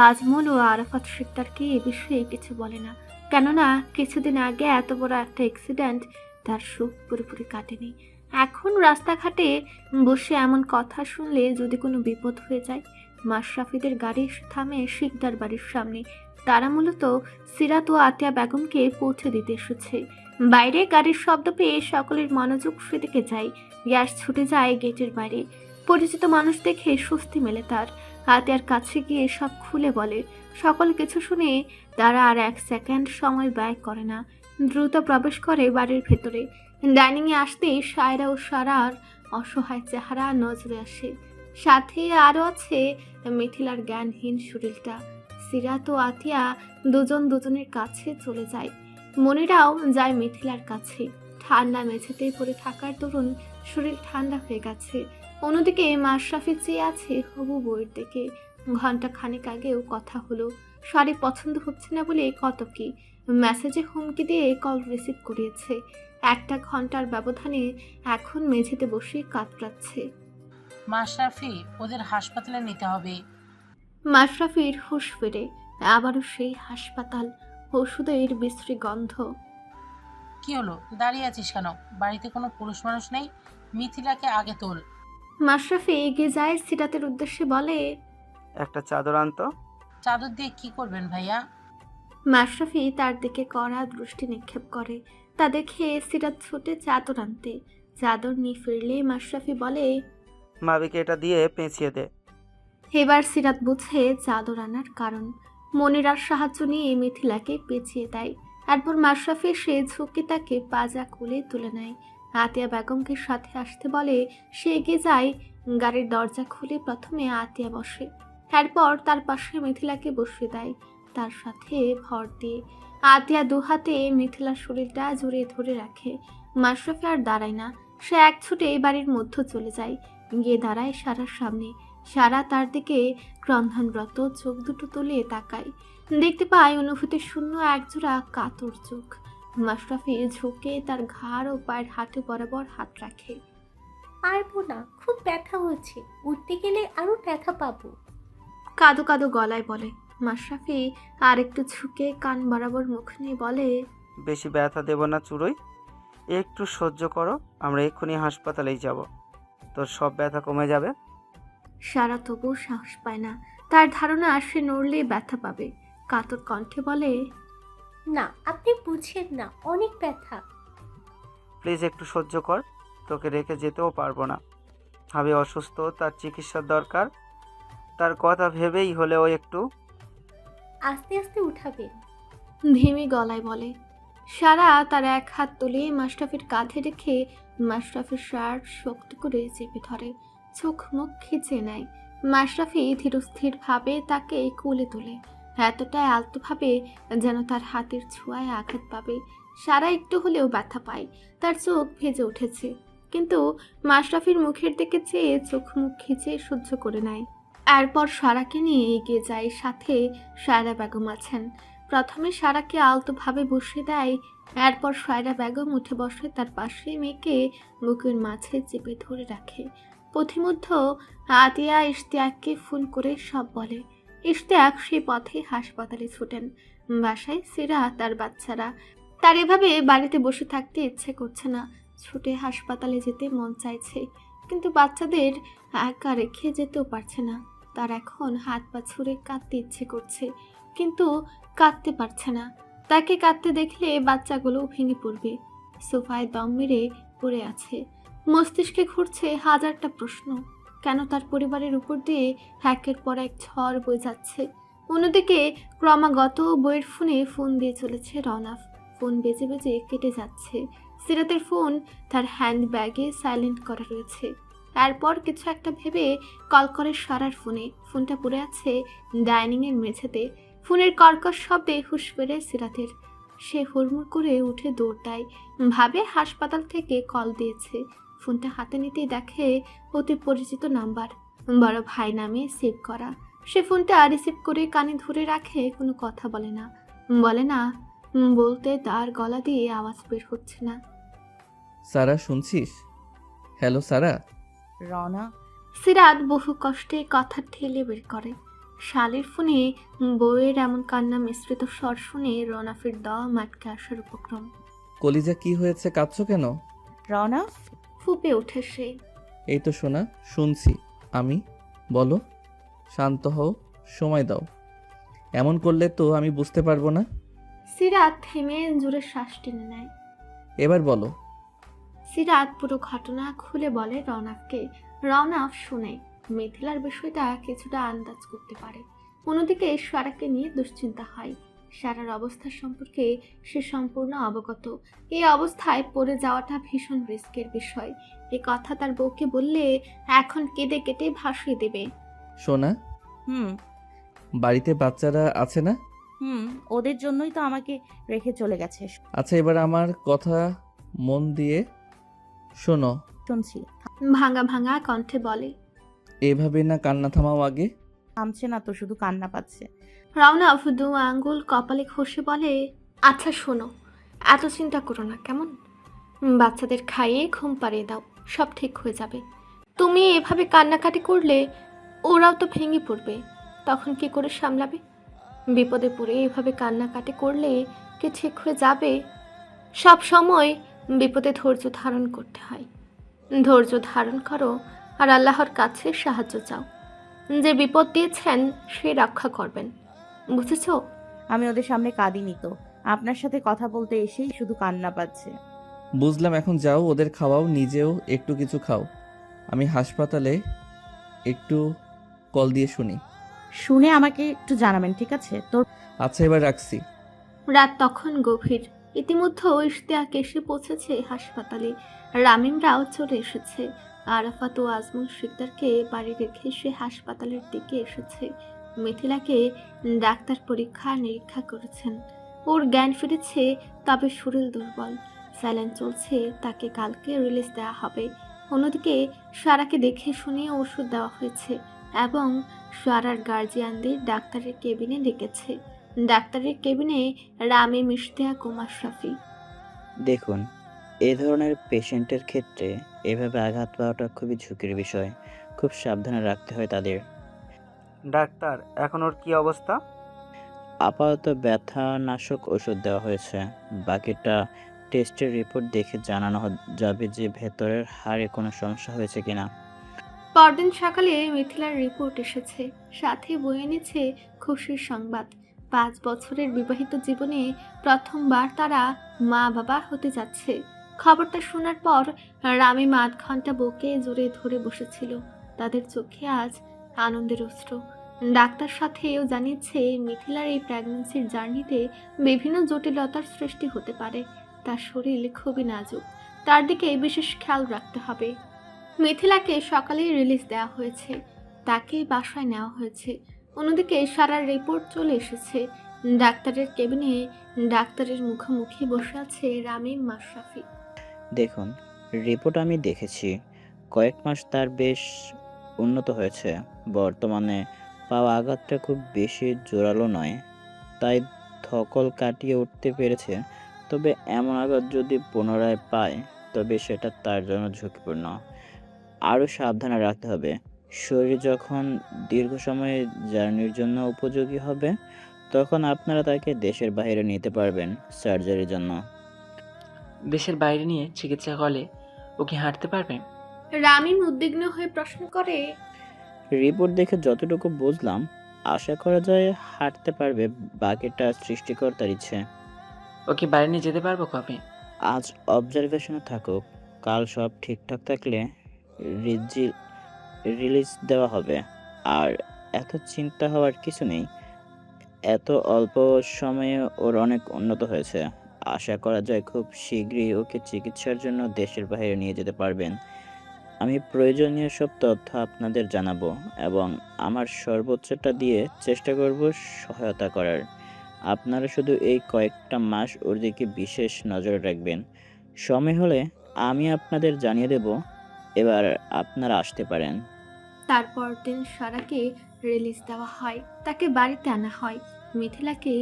আজমল ও আরাফাত শিকদারকে এ বিষয়ে কিছু বলে না, কেননা কিছুদিন আগে এত বড় একটা অ্যাক্সিডেন্ট তার সুখ পুরোপুরি কাটেনি। এখন রাস্তাঘাটে বসে এমন কথা শুনলে যদি কোনো বিপদ হয়ে যায়। মাশরাফিদের গাড়ি থামে শিকদার বাড়ির সামনে। তারা মূলত সিরাত ও আতিয়া বেগমকে পৌঁছে দিতে এসেছে। বাইরে গাড়ির শব্দ পেয়ে সকলের মনোযোগ সেদিকে যায়। গ্যাস ছুটে যায় গেটের বাইরে। পরিচিত মানুষ দেখে স্বস্তি মেলে তার। আতিয়ার কাছে গিয়ে সব খুলে বলে। সকল কিছু শুনে তারা আর এক সেকেন্ড সময় ব্যয় করে না, দ্রুত প্রবেশ করে বাড়ির ভেতরে। ডাইনিংয়ে আসতেই সায়রা ও সারার অসহায় চেহারা নজরে আসে। সাথে আরও আছে মিথিলার জ্ঞানহীন শরীরটা। সিরাত ও আতিয়া দুজন দুজনের কাছে চলে যায়। মনিরাও যায় মিথিলার কাছে। ঠান্ডা মেঝেতেই পড়ে থাকার দরুন শরীর ঠান্ডা হয়ে গেছে। অন্যদিকে মাশরাফি চেয়ে আছে হবু বউয়ের দিকে। ঘন্টা খানেক আগেও কথা হলো, শাড়ি পছন্দ হচ্ছে না বলে কত কি মেসেজে হুমকি দিয়ে কল রিসিভ করিয়েছে। একটা ঘন্টার ব্যবধানে এখন মেঝেতে বসে কাতরাচ্ছে। মাশরাফি, ওদের হাসপাতালে নিতে হবে। মাশরাফির হুঁশ ফেরে। আবারও সেই হাসপাতাল, ওষুধের বিশ্রী গন্ধ। কি হলো, দাঁড়িয়ে আছিস কেন? বাড়িতে কোনো পুরুষ মানুষ নেই? মিথিলাকে আগে তোল। মাশরাফি এগিয়ে যায়, সিরাতের উদ্দেশ্যে বলে, একটা চাদর আনতো। চাদর দিয়ে কি করবেন ভাইয়া? মাশরাফি তার দিকে কড়া দৃষ্টি নিক্ষেপ করে। তা দেখে সিরাত ছুটে চাদর আনতে। চাদর নিয়ে ফিরলে মাশরাফি বলে, মাবিকে এটা দিয়ে পেঁচিয়ে দে। এবার সিরাত বুঝে চাদর আনার কারণ। মনিরার সাহায্য নিয়ে মিথিলাকে পেঁচিয়ে দেয়। এরপর মাশরাফি সে ঝুঁকে তাকে পাজা খুলে তুলে নেয়। আতিয়া বেগমকে সাথে আসতে বলে। সে এগিয়ে যায়, গাড়ির দরজা খুলে প্রথমে আতিয়া বসে। এরপর তার পাশে মিথিলাকে বসিয়ে দেয়, তার সাথে ভর দিয়ে। আতিয়া দুহাতে মিথিলার শরীরটা জড়িয়ে ধরে রাখে। মাশরাফি আর দাঁড়ায় না, সে এক ছুটে বাড়ির মধ্যে চলে যায়। গিয়ে দাঁড়ায় সারার সামনে। সারা তার দিকে ক্রন্ধনরত চোখ দুটো তুলে তাকায়। দেখতে পায় অনুভূতি শূন্য একজোড়া কাতর চোখ। মাশরাফি ঝুঁকে তার ঘাড় ও পায়ের হাঁটু বরাবর হাত রাখে। পারবো না, খুব ব্যথা হচ্ছে, উঠতে গেলে আরো ব্যথা পাবো। কাদো কাদো গলায় বলে। মাশরাফি আর একটু ঝুঁকে কান বরাবর মুখ নিয়ে বলে, বেশি ব্যথা দেব না চুরোই, একটু সহ্য করো, আমরা এক্ষুনি হাসপাতালেই যাব, তোর সব ব্যথা কমে যাবে। সারা তবু সাহস পায় না। তার ধারণা সে নড়লে ব্যথা পাবে। কাতর কণ্ঠে বলে, না, আপনি বুঝেন না, অনেক ব্যথা। প্লিজ একটু সহ্য কর, তোকে রেখে যেতেও পারবো না। ভাবি অসুস্থ, তার চিকিৎসার দরকার, তার কথা ভেবেই হলেও একটু। আস্তে আস্তে উঠাবেন। ধিমি গলায় বলে। সারা তার এক হাত তুলে মাশরাফির কাঁধে রেখে মাশরাফির শার্ট শক্ত করে চেপে ধরে, চোখ মুখ খিচে নেয়। মাশরাফি ধীরস্থির ভাবে তাকে কোলে তোলে, এতটাই আলতোভাবে যেন তার হাতের ছোঁয়ায় আঘাত পাবে। সারা একটু হলেও ব্যথা পায়, তার চোখ ভেজে উঠেছে, কিন্তু মাশরাফির মুখের দিকে চেয়ে চোখ মুখ খিচে সহ্য করে নেয়। এরপর সারাকে নিয়ে এগিয়ে যায়, সাথে সায়রা বেগম আছেন। প্রথমে সারাকে আলতোভাবে বসিয়ে দেয়, এরপর সায়রা বেগম উঠে বসে তার পাশে, মেয়েকে বুকের মাঝে চেপে ধরে রাখে। পথিমধ্য আতিয়া ইশতিয়াককে ফোন করে সব বলে। ইশতিয়াক সেই পথে হাসপাতালে ছুটেন। বাসায় সিরাত তার বাচ্চারা। তার এভাবে বাড়িতে বসে থাকতে ইচ্ছে করছে না, ছুটে হাসপাতালে যেতে মন চাইছে, কিন্তু বাচ্চাদের একা রেখে যেতেও পারছে না। তার এখন হাত পা ছুঁড়ে কাঁদতে ইচ্ছে করছে, কিন্তু কাঁদতে পারছে না। তাকে কাঁদতে দেখলে বাচ্চাগুলো ভেঙে পড়বে। সোফায় দম মেরে পড়ে আছে, মস্তিষ্কে ঘুরছে হাজারটা প্রশ্ন। কেন তার পরিবারের উপর দিয়ে একের পর এক ঝড় বয়ে যাচ্ছে। অন্যদিকে ক্রমাগত বইয়ের ফোন দিয়ে চলেছে রওনাফ। ফোন বেজে বেজে কেটে যাচ্ছে। সিরাতের ফোন তার হ্যান্ড ব্যাগে সাইলেন্ট করা রয়েছে। এরপর কিছু একটা ভেবে কল করে সারার ফোনে। ফোনটা পড়ে আছে ডাইনিংয়ের মেঝেতে। ফোনের কর্কশ শব্দে হুঁশ ফেরে সিরাতের। সে হুড়মুড় করে উঠে দৌড় দেয়, ভাবে হাসপাতাল থেকে কল দিয়েছে। ফোনটা হাতে নিতেই দেখে অতি পরিচিত নাম্বার, বড় ভাই নামে সেভ করা। সে ফোনটা রিসিভ করে কানে ধরে রাখে, কোনো কথা বলে না, বলতে তার গলা দিয়ে আওয়াজ বের হচ্ছে না। সারা শুনছিস? হ্যালো সারা। রওনা। সিরাত বহু কষ্টে কথা ঠেলে বের করে। শালের ফোনে বউয়ের এমন কান্না মিশ্রিত স্বর শুনে রওনাফের দম আটকে আসার উপক্রম। কলিজা কি হয়েছে, কাঁদছো কেন? রওনা ফুপে ওঠে সে। এই তো শোনা, শুনছি আমি, বলো। শান্ত হও, সময় দাও, এমন করলে তো আমি বুঝতে পারবো না। সিরাত থেমে জোরে শ্বাস টেনে নেয়। এবার বলো। সিরাত পুরো ঘটনা খুলে বলে রওনাফকে। রওনাফ শুনে মিথিলার বিষয়টা কিছুটা আন্দাজ করতে পারে। অন্যদিকে সারাকে নিয়ে দুশ্চিন্তা হয়। সারার অবস্থা সম্পর্কে সে সম্পূর্ণ অবগত। এই অবস্থায় পড়ে যাওয়াটা ভীষণ রিস্কের বিষয়। এই কথা তার বউকে বললে এখন কেঁদে কেটে ভাসিয়ে দেবে। সোনা, হুম বাড়িতে বাচ্চারা আছে না? হুম ওদের জন্যই তো আমাকে রেখে চলে গেছে। আচ্ছা, এবার আমার কথা মন দিয়ে শোনো। শুনছি। ভাঙা ভাঙা কণ্ঠে বলে। এভাবে না কান্না থামাও আগে। থামছে না তো, শুধু কান্না পাচ্ছে। রওনাফ দু আঙ্গুল কপালে ঘষে বলে, আচ্ছা শোনো, এত চিন্তা করো না কেমন। বাচ্চাদের খাইয়ে ঘুম পাড়িয়ে দাও, সব ঠিক হয়ে যাবে। তুমি এভাবে কান্নাকাটি করলে ওরাও তো ভেঙে পড়বে, তখন কি করে সামলাবে? বিপদে পড়ে এভাবে কান্নাকাটি করলে কি ঠিক হয়ে যাবে? সব সময় বিপদে ধৈর্য ধারণ করতে হয়। ধৈর্য ধারণ করো আর আল্লাহর কাছে সাহায্য চাও। যে বিপদ দিয়েছেন সে রক্ষা করবেন, বুঝেছো? আমি ওদের সামনে কাঁদিনি তো, আপনার সাথে কথা বলতে এসেই শুধু কান্না পাচ্ছে। বুঝলাম, এখন যাও, ওদের খাওয়াও, নিজেও একটু কিছু খাও। আমি হাসপাতালে একটু কল দিয়ে শুনি। শুনে আমাকে একটু জানাবেন, ঠিক আছে? তোর আচ্ছা, এবার রাখছি। রাত তখন গভীর। ইতিমধ্যে ইশতিয়াক এসে পৌঁছেছে হাসপাতালে। রামিমরাও চলে এসেছে। আরাফাত ও আজমল শিকদারকে বাড়ি রেখে সে হাসপাতালের দিকে এসেছে। মিথিলাকে ডাক্তার পরীক্ষা নিরীক্ষা করেছেন। ওর জ্ঞান ফিরেছে, তবে শরীর দুর্বল। স্যালাইন চলছে, তাকে কালকে রিলিজ দেওয়া হবে। অন্যদিকে সারাকে দেখে শুনে ওষুধ দেওয়া হয়েছে এবং সারার গার্জিয়ানদের ডাক্তারের কেবিনে ডেকেছে। ডাক্তারের কেবিনে রামিম, ইশতিয়াক ও মাশরাফি। দেখুন, এ ধরনের পেশেন্টের ক্ষেত্রে এভাবে আঘাত পাওয়াটা খুবই ঝুঁকির বিষয়। খুব সাবধানে রাখতে হয় তাদের। ডাক্তার, এখন ওর কি অবস্থা? আপাতত ব্যথানাশক ওষুধ দেওয়া হয়েছে। বাকিটা টেস্টের রিপোর্ট দেখে জানানো যাবে যে ভেতরের হাড়ে কোনো সমস্যা হয়েছে কিনা। পরদিন সকালে মিথিলার রিপোর্ট এসেছে, সাথে বয়ে এনেছে খুশির সংবাদ। 5 বছরের বিবাহিত জীবনে প্রথমবার তারা মা বাবা হতে যাচ্ছে। খবরটা শোনার পর রামিম 8 ঘন্টা বুকে জোরে ধরে বসেছিল। তাদের চোখে আজ আনন্দের অশ্রু। ডাক্তার সাথেও জানিয়েছে মিথিলার এই প্রেগন্যান্সির জার্নিতে বিভিন্ন জটিলতার সৃষ্টি হতে পারে। তার শরীর খুবই নাজুক, তার দিকে বিশেষ খেয়াল রাখতে হবে। মিথিলাকে সকালেই রিলিজ দেওয়া হয়েছে, তাকে বাসায় নেওয়া হয়েছে। অন্যদিকে সারার রিপোর্ট চলে এসেছে। ডাক্তারের কেবিনে ডাক্তারের মুখোমুখি বসে আছে রামিম, মাশরাফি। দেখুন, রিপোর্ট আমি দেখেছি। কয়েক মাস তার বেশ উন্নত হয়েছে। বর্তমানে পাওয়া আঘাতটা খুব বেশি জোরালো নয়, তাই ধকল কাটিয়ে উঠতে পেরেছে। তবে এমন আঘাত যদি পুনরায় পায় তবে সেটা তার জন্য ঝুঁকিপূর্ণ। আরও সাবধানে রাখতে হবে। শরীর যখন দীর্ঘ সময়ের জার্নির জন্য উপযোগী হবে তখন আপনারা তাকে দেশের বাইরে নিতে পারবেন সার্জারির জন্য। দেশের বাইরে নিয়ে চিকিৎসা করলে ও কি হাঁটতে পারবে? রামিম উদ্বিগ্ন হয়ে প্রশ্ন করে। রিপোর্ট দেখে যতটুকু বুঝলাম আশা করা যায় হাঁটতে পারবে, বাকিটা সৃষ্টিকর্তার ইচ্ছে। ও কি বাইরে নিয়ে যেতে পারবো কবে? আজ অবজারভেশনে থাকুক, কাল সব ঠিকঠাক থাকলে রিলিজ দেওয়া হবে। আর এত চিন্তা হওয়ার কিছু নেই, এত অল্প সময়ে ওর অনেক উন্নত হয়েছে। আশা করা যায় খুব শীঘ্রই ওকে চিকিৎসার জন্য দেশের বাইরে নিয়ে যেতে পারবেন। আমি প্রয়োজনীয় সব তথ্য আপনাদের জানাবো এবং আমার সর্বোচ্চটা দিয়ে চেষ্টা করব সহায়তা করার। আপনারা শুধু এই কয়েকটা মাস ওর দিকে বিশেষ নজরে রাখবেন। সময় হলে আমি আপনাদের জানিয়ে দেব। এবার আপনারা আসতে পারেন। তারপর দিন সারাকে রিলিজ দেওয়া হয়, তাকে বাড়িতে আনা হয়। মিথিলাকে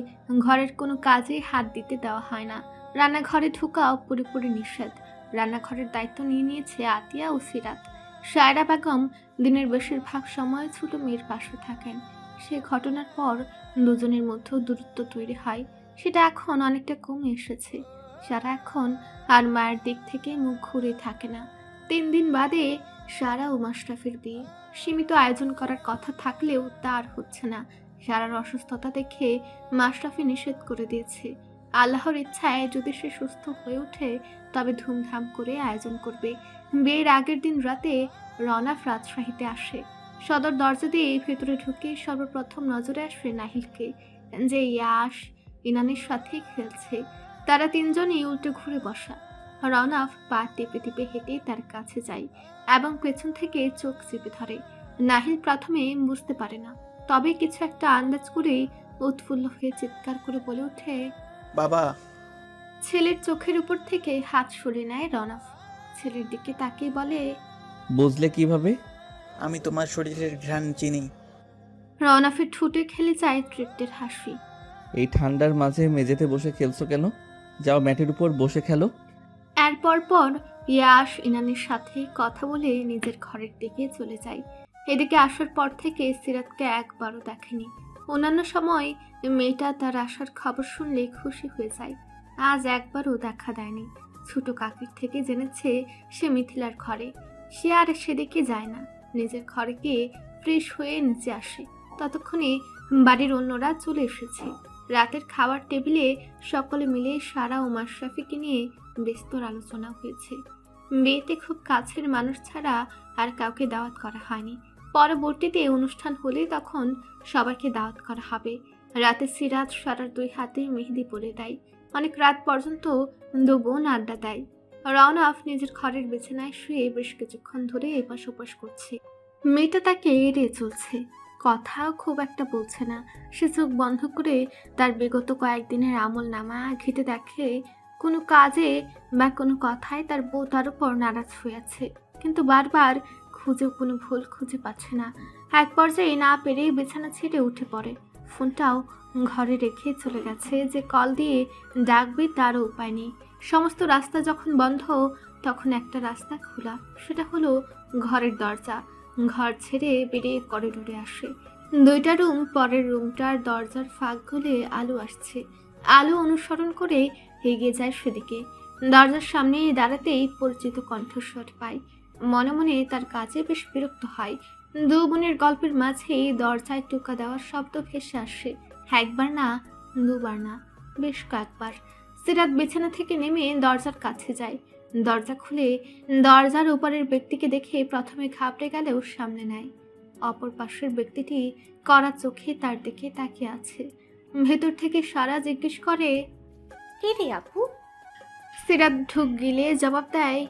ঘরের কোনো কাজে হাত দিতে দেওয়া হয় না। রান্নাঘরে ঢোকাও পুরোপুরি নিষেধ। রান্নাঘরের দায়িত্ব নিয়ে নিয়েছে আতিয়া ও সিরাত। সায়রা বেগম দিনের বেশিরভাগ সময় ছোট মেয়ের পাশে থাকেন। সে ঘটনার পর দুজনের মধ্যেও দূরত্ব তৈরি হয়, সেটা এখন অনেকটা কমে এসেছে। সারা এখন আর মায়ের দিক থেকে মুখ ঘুরে থাকে না। 3 দিন বাদে সারা ও মাশরাফির বিয়ে। সীমিত আয়োজন করার কথা থাকলেও তার হচ্ছে না। সারার অসুস্থতা দেখে মাশরাফি নিষেধ করে দিয়েছে। আল্লাহর ইচ্ছায় যদি সে সুস্থ হয়ে ওঠে তবে ধুমধাম করে আয়োজন করবে। বিয়ের আগের দিন রাতে রওনাফ রাজশাহীতে আসে। সদর দরজা দিয়ে ভেতরে ঢুকে সর্বপ্রথম নজরে আসে নাহিলকে, যে ইয়াশ ইনানের সাথে খেলছে। তারা তিনজনই উল্টে ঘুরে বসা। রওনাফ পা টিপে টিপে হেঁটে তার কাছে যায় এবং পেছন থেকে চোখ চেপে ধরে। নাহিল প্রথমে বুঝতে পারে না, তবে কিছু একটা আন্দাজ করেই উৎফুল্ল হয়ে চিৎকার করে বলে ওঠে, বাবা। ছেলের চোখের উপর থেকে হাত সরিয়ে নেয় রওনাফ। ছেলের দিকে তাকিয়ে বলে, বুঝলে কিভাবে? আমি তোমার শরীরের ঘ্রাণ চিনি। রওনাফের ঠোঁটে খেলে যায় তৃপ্তির হাসি। এই ঠান্ডার মাঝে মেঝেতে বসে খেলছো কেন? যাও ম্যাটের উপর বসে খেলো। এরপর পর ইয়াশ ইনানের সাথে কথা বলে নিজের ঘরের দিকে চলে যায়। এদিকে আসার পর থেকে সিরাতকে একবারও দেখেনি। অন্যান্য সময় মেয়েটা তার আসার খবর শুনলে খুশি হয়ে যায়, আজ একবারও দেখা দেয়নি। ছোট কাকির থেকে জেনেছে সে মিথিলার ঘরে। সে আর সেদিকে যায় না, নিজের ঘরে গিয়ে ফ্রেশ হয়ে নিচে আসে। ততক্ষণে বাড়ির অন্যরা চলে এসেছে। রাতের খাবার টেবিলে সকলে মিলে সারা ও মাশরাফিকে নিয়ে বিস্তর আলোচনা হয়েছে। বিয়েতে খুব কাছের মানুষ ছাড়া আর কাউকে দাওয়াত করা হয়নি। পরবর্তীতে অনুষ্ঠান হলে তখন সবাইকে দাওয়াত করা হবে। রাতে সিরাত সারার 2 হাতে মেহেদি পরে দেয়। অনেক রাত পর্যন্ত দু বোন আড্ডা দেয়। রওনাফ নিজের ঘরের বিছানায় শুয়ে বেশ কিছুক্ষণ ধরে এপাশ ওপাশ করছে। মেয়েটা তাকে এড়িয়ে চলছে, কথাও খুব একটা বলছে না। সে চোখ বন্ধ করে তার বিগত কয়েকদিনের আমল নামা ঘেঁটে দেখে কোনো কাজে বা কোনো কথায় তার বউ তার উপর নারাজ হয়ে আছে, কিন্তু বারবার খুঁজেও কোনো ভুল খুঁজে পাচ্ছে না। এক পর্যায়ে না পেরে বিছানা ছেড়ে উঠে পড়ে। ফোনটাও ঘরে রেখে চলে গেছে, যে কল দিয়ে ডাকবে তারও উপায় নেই। সমস্ত রাস্তা যখন বন্ধ তখন একটা রাস্তা খোলা, সেটা হলো ঘরের দরজা। ঘর ছেড়ে বেরিয়ে করিডোরে আসে। 2টা রুম পরের রুমটার দরজার ফাঁক গলে আলো আসছে। আলো অনুসরণ করে এগিয়ে যায় সেদিকে। দরজার সামনে দাঁড়াতেই পরিচিত কণ্ঠস্বর পায়। মনে মনে তার কাজে বেশ বিরক্ত হয়। 2 বোনের গল্পের মাঝেই দরজায় টোকা দেওয়ার শব্দ ভেসে আসে। একবার না, 2বার না, বেশ কয়েকবার। সিরাত বিছানা থেকে নেমে দরজার কাছে যায়। দরজা খুলে দরজার উপরের ব্যক্তিকে দেখে প্রথমে ঘাবড়ে গেলেও সামনে নেয়। অপর পাশের ব্যক্তিটি কড়া চোখে তার দিকে তাকিয়ে আছে। ভেতর থেকে সারা জিজ্ঞেস করে, কে রে আপু? সিরাত ঢুক গিলে জবাব দেয়,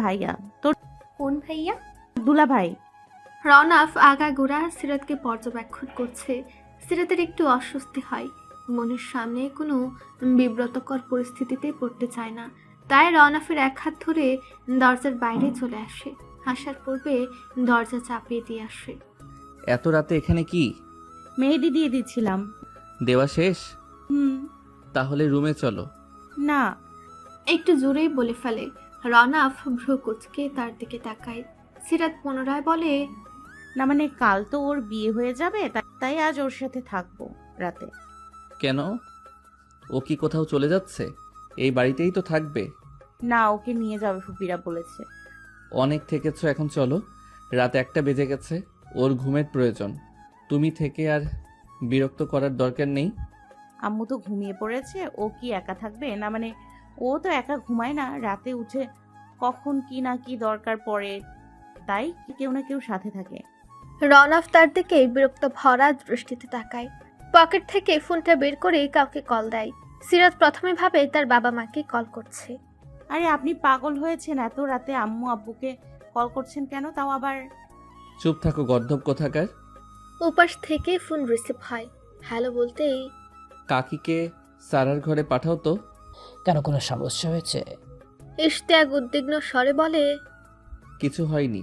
ভাইয়া। তোর কোন ভাইয়া? দুলা ভাই। রওনাফ আগাগোড়া সিরাতকে পর্যবেক্ষণ করছে। সিরাতের একটু অস্বস্তি হয়, মনের সামনে কোনো বিব্রতকর পরিস্থিতিতে পড়তে চায় না। তাই রওনাফের এক হাত ধরে দরজার বাইরে চলে আসে। আসার পূর্বে দরজা চাপিয়ে দিয়ে আসে। এত রাতে এখানে কি? মেহেদি দিয়ে দিচ্ছিলাম। দেওয়া শেষ? হুম। তাহলে রুমে চলো। না। একটু জোরেই বলে ফেলে। রওনাফ ভ্রু কুঁচকে তার দিকে তাকায়। সিরাত পুনরায় বলে, না মানে কাল তো ওর বিয়ে হয়ে যাবে, তাই আজ ওর সাথে থাকবো রাতে। কেন? ও কি কোথাও চলে যাচ্ছে? এই বাড়িতেই তো থাকবে। না, ওকে নিয়ে যাবে ফুপিরা বলেছে। অনেক থেকেছো, এখন চলো। রাত 1টা বেজে গেছে, ওর ঘুমের প্রয়োজন। তুমি থেকে আর বিরক্ত করার দরকার নেই। আম্মু তো ঘুমিয়ে পড়েছে, ও কি একা থাকবে? না মানে ও তো একা ঘুমায় না, রাতে উঠে কখন কি না কি দরকার পড়ে, তাই কেউ না কেউ সাথে থাকে। রওনাফ তার দিকে বিরক্ত ভরা দৃষ্টিতে তাকায়। পকেট থেকে ফোনটা বের করে কাউকে কল দেয়। সিরাত প্রথমে ভাবে তার বাবা মাকে কল করছে। আরে আপনি পাগল হয়েছেন? এত রাতে আম্মু আব্বুকে কল করছেন কেন? তাও আবার। চুপ থাকো গর্ধব কোথাকার। উপাস থেকে ফোন রিসিভ হয়। হ্যালো বলতেই, কাকিকে সারার ঘরে পাঠাও তো। কেন, কোনো সমস্যা হয়েছে? ইশতিয়াক উদ্বিগ্ন স্বরে বলে, কিছু হয়নি।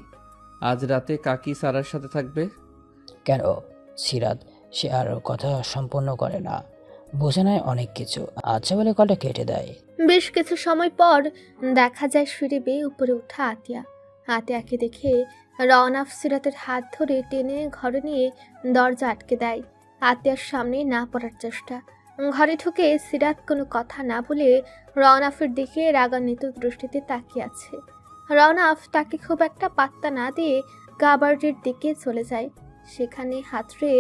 আজ রাতে কাকি সারার সাথে থাকবে। কেন? সিরাত সে আর কথা সম্পন্ন করে না, বোঝে না অনেক কিছু। আচ্ছা বলে কলটা কেটে দেয়। বেশ কিছু সময় পর দেখা যায় সিঁড়ি বেয়ে উপরে ওঠা আতিয়া। আতিয়াকে দেখে রওনাফ সিরাতের হাত ধরে টেনে ঘরে নিয়ে দরজা আটকে দেয়। আতিয়ার সামনে না পড়ার চেষ্টা। ঘরে ঢুকে সিরাত কোনো কথা না বলে রওনাফের দিকে রাগান্বিত দৃষ্টিতে তাকিয়ে আছে। রওনাফ তাকে খুব একটা পাত্তা না দিয়ে কাবার্ডের দিকে চলে যায়। সেখানে হাতড়ে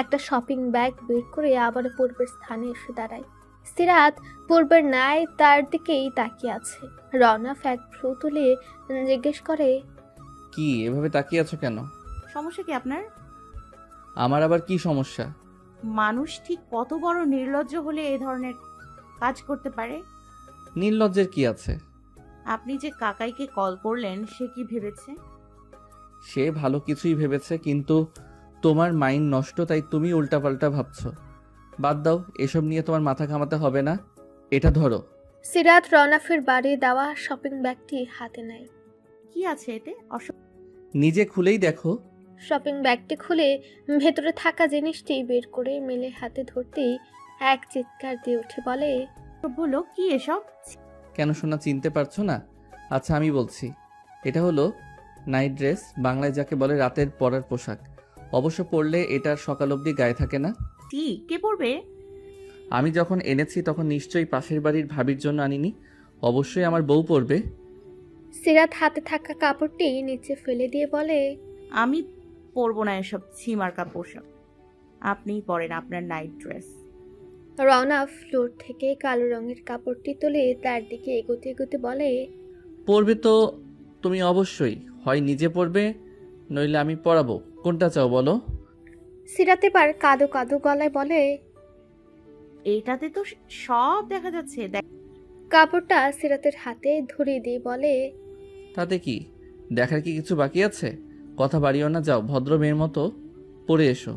একটা শপিং ব্যাগ বের করে আবার পূর্বের স্থানে এসে দাঁড়ায়। সিরাত পূর্বের ন্যায় তার দিকেই তাকিয়ে আছে। রওনাফ এক ভ্রু তুলে জিজ্ঞেস করে, কি এভাবে তাকিয়ে আছো কেন? সমস্যা কি আপনার? আমার আবার কি সমস্যা? মানুষ ঠিক কত বড় নির্লজ্জ হলে এই ধরনের কাজ করতে পারে? নির্লজ্জের কি আছে? আপনি যে কাকাইকে কল করলেন, সে কি ভেবেছে? সে ভালো কিছুই ভেবেছে, কিন্তু তোমার মাইন্ড নষ্ট, তাই তুমি উল্টাপাল্টা ভাবছো। বাদ দাও, এসব নিয়ে তোমার মাথা ঘামাতে হবে না। এটা ধরো। সিরাত রওনাফের বাড়ি দেওয়া শপিং ব্যাগটি হাতে নেয়। কি আছে এতে? নিজে খুলেই দেখো। শপিং ব্যাগটি খুলে ভেতরে থাকা জিনিসটি বের করে মেলে হাতে ধরতেই এক চিৎকার দিয়ে উঠে বলে, হলো কি এসব? কেন শোনা, চিনতে পারছো না? আচ্ছা আমি বলছি, এটা হলো নাইট ড্রেস, বাংলায় যাকে বলে রাতের পরার পোশাক। অবশ্য পরলে এটার সকাল অবধি গায়ে থাকে না। কে পরবে? আমি যখন এনেছি তখন নিশ্চয়ই পাশের বাড়ির ভাবির জন্য আনিনি, অবশ্যই আমার বউ পরবে। সিরাত হাতে থাকা কাপড়টি নিচে ফেলে দিয়ে বলে, আমি পরবো না এসব ছিমার্কা পোশাক। আপনিই পরেন আপনার নাইট ড্রেস। রওনা ফ্লোর থেকে কালো রঙের কাপড়টি তুলে তার দিকে এগোতে এগোতে বলে, পরবে তো তুমি অবশ্যই, হয় নিজে পরবে নইলে আমি পরাবো, কোনটা চাও বলো? সিরাত এবার কাদো কাদো গলায় বলে, এইটাতে তো সব দেখা যাচ্ছে। কাপড়টা সিরাতের হাতে ধরিয়ে দিয়ে বলে, তাতে কি দেখার কি কিছু বাকি আছে? কথা বাড়িও না, যাও ভদ্র মেয়ের মতো পরে এসো।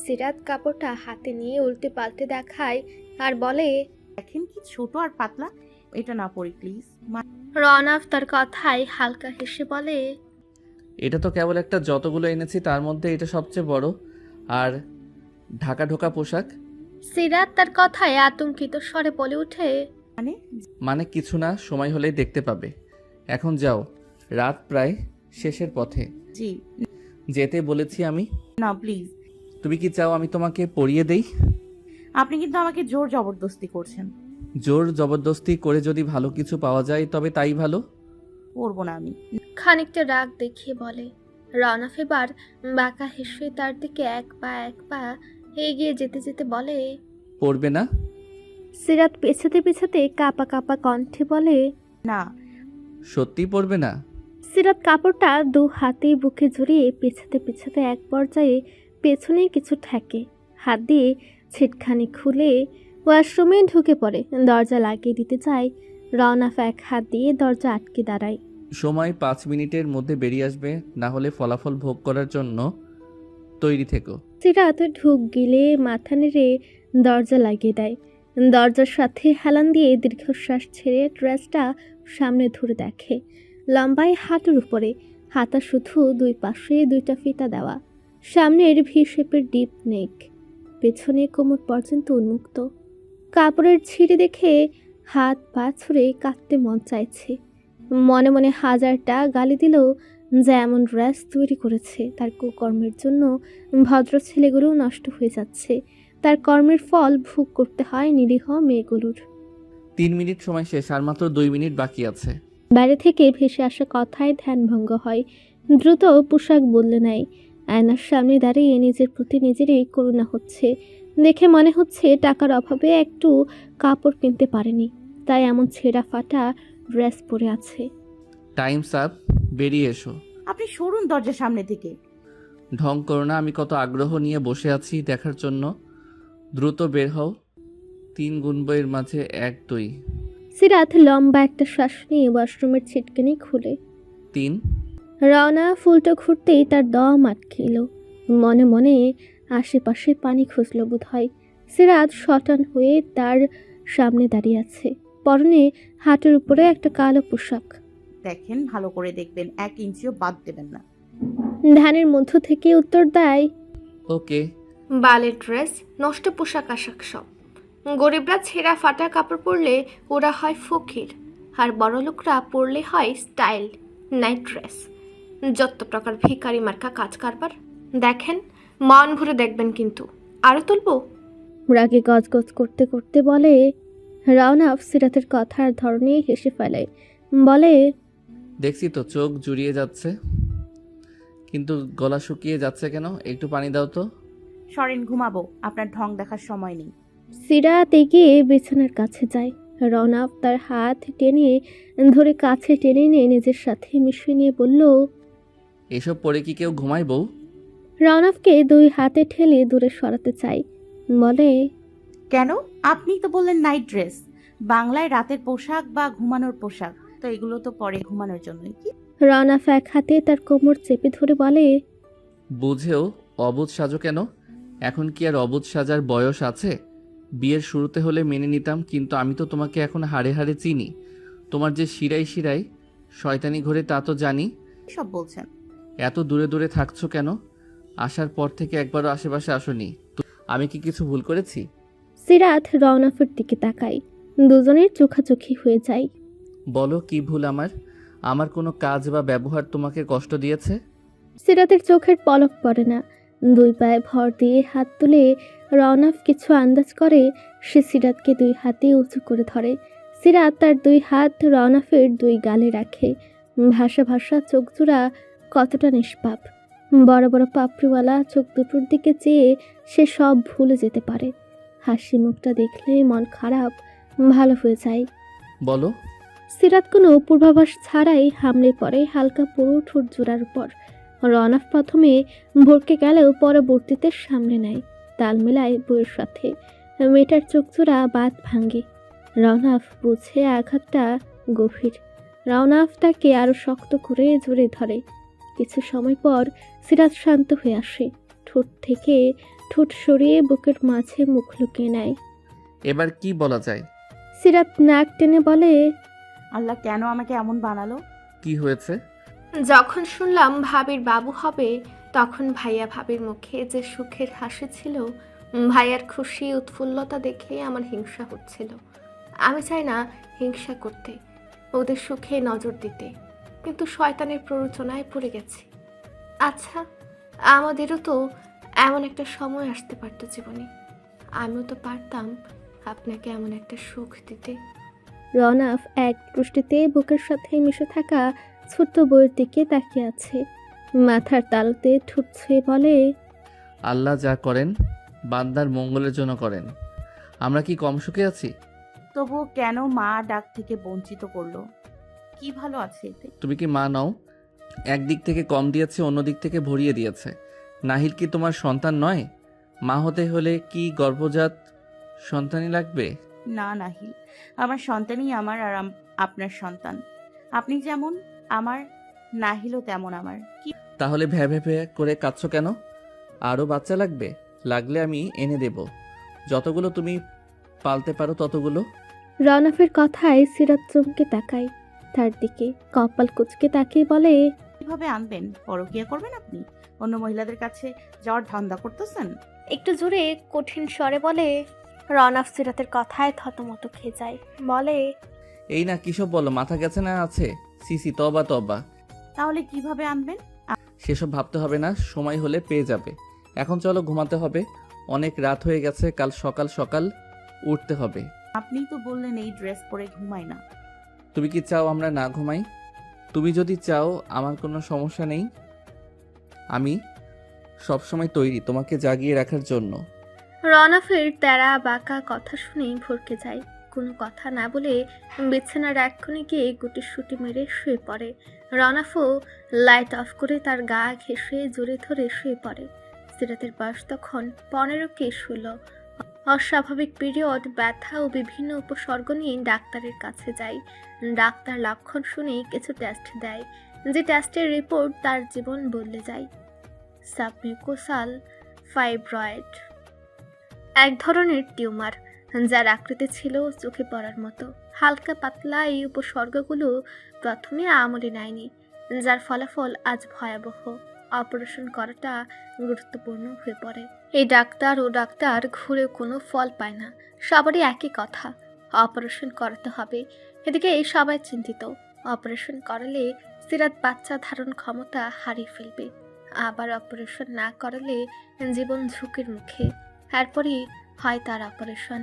সিরাত কাপড়টা হাতে নিয়ে উল্টে পাল্টে দেখায় আর বলে, দেখেন কি ছোট আর পাতলা, এটা না পরি প্লিজ। রওনাফ তার কথায় হালকা হেসে বলে, এটা তো কেবল একটা, যতগুলো এনেছি তার মধ্যে এটা সবচেয়ে বড় আর ঢাকা ঢোকা পোশাক। সিরাত তার কথায় আতঙ্কিত স্বরে বলে ওঠে, মানে কিছু না, সময় হলেই দেখতে পাবে। এখন যাও, রাত প্রায় শেষের পথে। জি যেতে বলেছি আমি। না প্লিজ। তুমি কি চাও আমি তোমাকে পরিয়ে দেই? আপনি কিন্তু আমাকে জোর জবরদস্তি করছেন। জোর জবরদস্তি করে যদি ভালো কিছু পাওয়া যায় তবে তাই ভালো। পরবো না আমি। খানিকটা রাগ দেখিয়ে বলে। রওনাফ এবার বাঁকা হেসে তার দিকে এক পা এগিয়ে যেতে যেতে বলে, পরবে না? সিরাত পেছাতে পেছাতে কাপা কাপা কণ্ঠে বলে, না। সত্যি পরবে না? সিরাত কাপড়টা দু হাতে বুকে জড়িয়ে পেছাতে পেছাতে এক পর্যায়ে পেছনে কিছু ঠেকে, হাত দিয়ে ছিটখানি খুলে ওয়াশরুমে ঢুকে পড়ে। দরজা লাগিয়ে দিতে চায়, রওনাফ এক হাত দিয়ে দরজা আটকে দাঁড়ায়। সময় 5 মিনিটের মধ্যে বেরিয়ে আসবে, না হলে ফলাফল ভোগ করার জন্য তৈরি থেকো। সিরাত ঢুক গিলে মাথা নেড়ে দরজা লাগিয়ে দেয়। দরজার সাথে হেলান দিয়ে দীর্ঘশ্বাস ছেড়ে ড্রেসটা সামনে ধরে দেখে। লম্বায় হাঁটুর উপরে, হাতা শুধু দুই পাশে দুইটা ফিতা দেওয়া। সামনের ভি শেপের ডিপ নেক, পেছনে কোমর পর্যন্ত উন্মুক্ত। কাপড়ের ছিঁড়ে দেখে হাত পা ছুঁড়ে কাঁদতে মন চাইছে। মনে মনে হাজারটা গালি দিলেও যা এমন ড্রেস তৈরি করেছে, তার কুকর্মের জন্য ভদ্র ছেলেগুলোও নষ্ট হয়ে যাচ্ছে। তার কর্মের ফল ভোগ করতে হয় নিরীহ মেয়েগুলোর। 3 মিনিট সময় শেষ, আর মাত্র 2 মিনিট বাকি আছে। বাইরে থেকে ভেসে আসা কথায় ধ্যানভঙ্গ হয়। দ্রুত পোশাক বদলে নেয়। আয়নার সামনে দাঁড়িয়ে নিজের প্রতি নিজেরই করুণা হচ্ছে। দেখে মনে হচ্ছে টাকার অভাবে একটু কাপড় কিনতে পারেনি, তাই এমন ছেঁড়া ফাটা ড্রেস পরে আছে। টাইমস আপ, বেরিয়ে এসো। আপনি সরুন দরজার সামনে থেকে। ঢং করো না, আমি কত আগ্রহ নিয়ে বসে আছি দেখার জন্য। দ্রুত বের হও। 3 গুনবো এর মাঝে 1 2। সিরাত লম্বা একটা শ্বাস নিয়ে ওয়াশরুমের ছিটকানি খুলে। 3। রওনা ফুলটা ঘুরতেই তার দম আটকে এলো। মনে মনে আশেপাশে পানি খুঁজল বোধ হয়। সিরাত শটান হয়ে তার সামনে দাঁড়িয়ে আছে, পরনে হাঁটুর উপরে একটা কালো পোশাক। দেখেন, ভালো করে দেখবেন, 1 ইঞ্চিও বাদ দেবেন না। ধানের মধ্য থেকে উত্তর দেয়, ওকে। বালের ড্রেস, নষ্ট পোশাক আশাক সব। গরিবরা ছেঁড়া ফাটা কাপড় পরলে ওরা হয় ফকির, আর বড়লোকরা পরলে হয় স্টাইল নাইট ড্রেস। যত প্রকার ভিখারি মার্কা কাজ কারবার। দেখেন, মন ভরে দেখবেন কিন্তু। আরও তুলবো? রাগে গজগজ করতে করতে বলে। রওনা সিরাতের কথার ধরনে হেসে ফেলে, বলে, দেখছি তো চোখ জুড়িয়ে যাচ্ছে, কিন্তু গলা শুকিয়ে যাচ্ছে কেন? একটু পানি দাও তো। সরেন, ঘুমাবো, আপনার ঢং দেখার সময় নেই। সিরাত এগিয়ে বিছানার কাছে যায়। রনক তার হাত টেনে ধরে কাছে টেনে নিয়ে নিজের সাথে মিশিয়ে নিয়ে বলল, এসব পরে কি কেউ ঘুমায় বউ? রনককে দুই হাতে ঠেলে দূরে সরাতে চায়, বলে, কেন? আপনি তো বললেন নাইট ড্রেস, বাংলায় রাতের পোশাক বা ঘুমানোর পোশাক, তো এগুলো তো পরে ঘুমানোর জন্যই। কি রনক এক হাতে তার কোমর চেপে ধরে বলে, বুঝেও অবুঝ সাজো কেন? এখন কি আর অবুঝ সাজার বয়স আছে? বিয়ের শুরুতে হলে মেনে নিতাম, কিন্তু আমি তো তোমাকে এখন হাড়ে হাড়ে চিনি। তোমার যে শিরায় শিরায় শয়তানি ঘরে তা তো জানি। সব বলছেন? এত দূরে দূরে থাকছো কেন? আসার পর থেকে একবারও আশেপাশে আসোনি। আমি কি কিছু ভুল করেছি? সিরাত রওনাফের দিকে তাকায়, দুজনের চোখাচোখি হয়ে যায়। বলো কি ভুল আমার? আমার কোনো কাজ বা ব্যবহার তোমাকে কষ্ট দিয়েছে? সিরাতের চোখের পলক পড়ে না। দুই পায়ে ভর দিয়ে হাত তুলে রওনাফ কিছু আন্দাজ করে। সে সিরাতকে দুই হাতে উঁচু করে ধরে। সিরাত তার দুই হাত রওনাফের দুই গালে রাখে। ভাষা ভাষা চোখ জোড়া কতটা নিষ্পাপ। বড় বড় পাপড়িওয়ালা চোখ দুটোর দিকে চেয়ে সে সব ভুলে যেতে পারে। হাসি মুখটা দেখলে মন খারাপ ভালো হয়ে যায়। বলো। সিরাত কোনো পূর্বাভাস ছাড়াই হামলে পড়ে হালকা পুরো ঠোঁট জোড়ার উপর। রওনাফ প্রথমে ভরকে গেলেও পরবর্তীতে সামনে নেয়, তাল মেলায় বইয়ের সাথে। মেয়েটার চোখজোড়া বাত ভাঙে। রওনাফ বুঝে আঘাতটা গভীর। রওনাফ তাকে আরো শক্ত করে জড়িয়ে ধরে। কিছু সময় পর সিরাত শান্ত হয়ে আসে। ঠোঁট থেকে ঠোঁট সরিয়ে বুকের মাঝে মুখ লুকিয়ে নেয়। এবার কি বলা যায়? সিরাত নাক টেনে বলে, আল্লাহ কেন আমাকে এমন বানালো? কি হয়েছে? যখন শুনলাম ভাবির বাবু হবে, তখন ভাইয়া ভাবির মুখে যে সুখের হাসি ছিল, ভাইয়ার খুশি উৎফুল্লতা দেখে আমার হিংসা হচ্ছিল। আমি চাই না হিংসা করতে, ওদের সুখে নজর দিতে, কিন্তু শয়তানের প্ররোচনায় পড়ে গেছি। আচ্ছা, আমাদেরও তো এমন একটা সময় আসতে পারতো জীবনে, আমিও তো পারতাম আপনাকে এমন একটা সুখ দিতে। রওনাফ এক দৃষ্টিতে বুকের সাথে মিশে থাকা ছোট্ট বইয়ের দিকে তাকিয়ে আছে। মাথার তালুতে ঠোঁট ছুঁয়ে বলে, আল্লাহ যা করেন বান্দার মঙ্গলের জন্য করেন। আমরা কি কম সুখে আছি? তবুও কেন মা ডাক থেকে বঞ্চিত করলো? কি ভালো আছে এতে? তুমি কি মা নও? একদিক থেকে কম দিয়েছে, অন্য দিক থেকে ভরিয়ে দিয়েছে। নাহিল কি তোমার সন্তান নয়? মা হতে হলে কি গর্ভজাত সন্তানই লাগবে? না নাহিল, আমার সন্তানই আমার, আর আপনার সন্তান। আপনি যেমন আমার, নাহিলও তেমন আমার। কি তাহলে ভ্যা ভ্যা ভ্যা করে কাঁদছো কেন? আরও বাচ্চা লাগবে? লাগলে আমি এনে দেব, যতগুলো তুমি পালতে পারো ততগুলো। রওনাফের কথায় সিরাত চমকে তাকায় তার দিকে, কপাল কুচকে তাকিয়ে বলে, কিভাবে আনবেন? পরকিয়া করবেন আপনি? অন্য মহিলাদের কাছে যাওয়ার ধান্দা করতেছেন? একটু জোরে কঠিন স্বরে বলে। রওনাফ সিরাতের কথায় থতমত খেয়ে যায়, বলে, এই না কিসব বলো, মাথা গেছে না আছে? সিসি তবা তবা। তাহলে কিভাবে আনবেন? সেসব ভাবতে হবে না, সময় হলে পেয়ে যাবে। এখন চলো ঘুমাতে হবে, অনেক রাত হয়ে গেছে, কাল সকাল সকাল উঠতে হবে। আপনি তো বললেন এই ড্রেস পরে ঘুমাই না। তুমি কি চাও আমরা না ঘুমাই? তুমি যদি চাও আমার কোনো সমস্যা নেই, আমি সবসময় তৈরি তোমাকে জাগিয়ে রাখার জন্য। রওনাফের তেরা বাঁকা কথা শুনেই ভরকে যায়। কোনো কথা না বলে বিছানার এক কোণে গিয়ে গুটি সুটি মেরে শুয়ে পড়ে। রওনাফও লাইট অফ করে তার গা ঘেঁষে জোরে ধরে শুয়ে পড়ে। সিরাতের বয়স তখন 15 ষোলো। অস্বাভাবিক পিরিয়ড, ব্যথা ও বিভিন্ন উপসর্গ নিয়ে ডাক্তারের কাছে যায়। ডাক্তার লক্ষণ শুনে কিছু টেস্ট দেয়, যে টেস্টের রিপোর্ট তার জীবন বদলে যায়। সাবমিউকোসাল ফাইব্রয়েড, এক ধরনের টিউমার, যার আকৃতি ছিল চোখে পড়ার মতো। হালকা পাতলা এই উপসর্গগুলো প্রথমে আমলে নেয়নি, যার ফলাফল আজ ভয়াবহ। অপারেশন করাটা গুরুত্বপূর্ণ হয়ে পড়ে। এই ডাক্তার ও ডাক্তার ঘুরে কোনো ফল পায় না, সবারই একই কথা, অপারেশন করাতে হবে। এদিকে এই সবাই চিন্তিত, অপারেশন করালে সিরাত বাচ্চা ধারণ ক্ষমতা হারিয়ে ফেলবে, আবার অপারেশন না করালে জীবন ঝুঁকির মুখে। এরপরই হয় তার অপারেশন।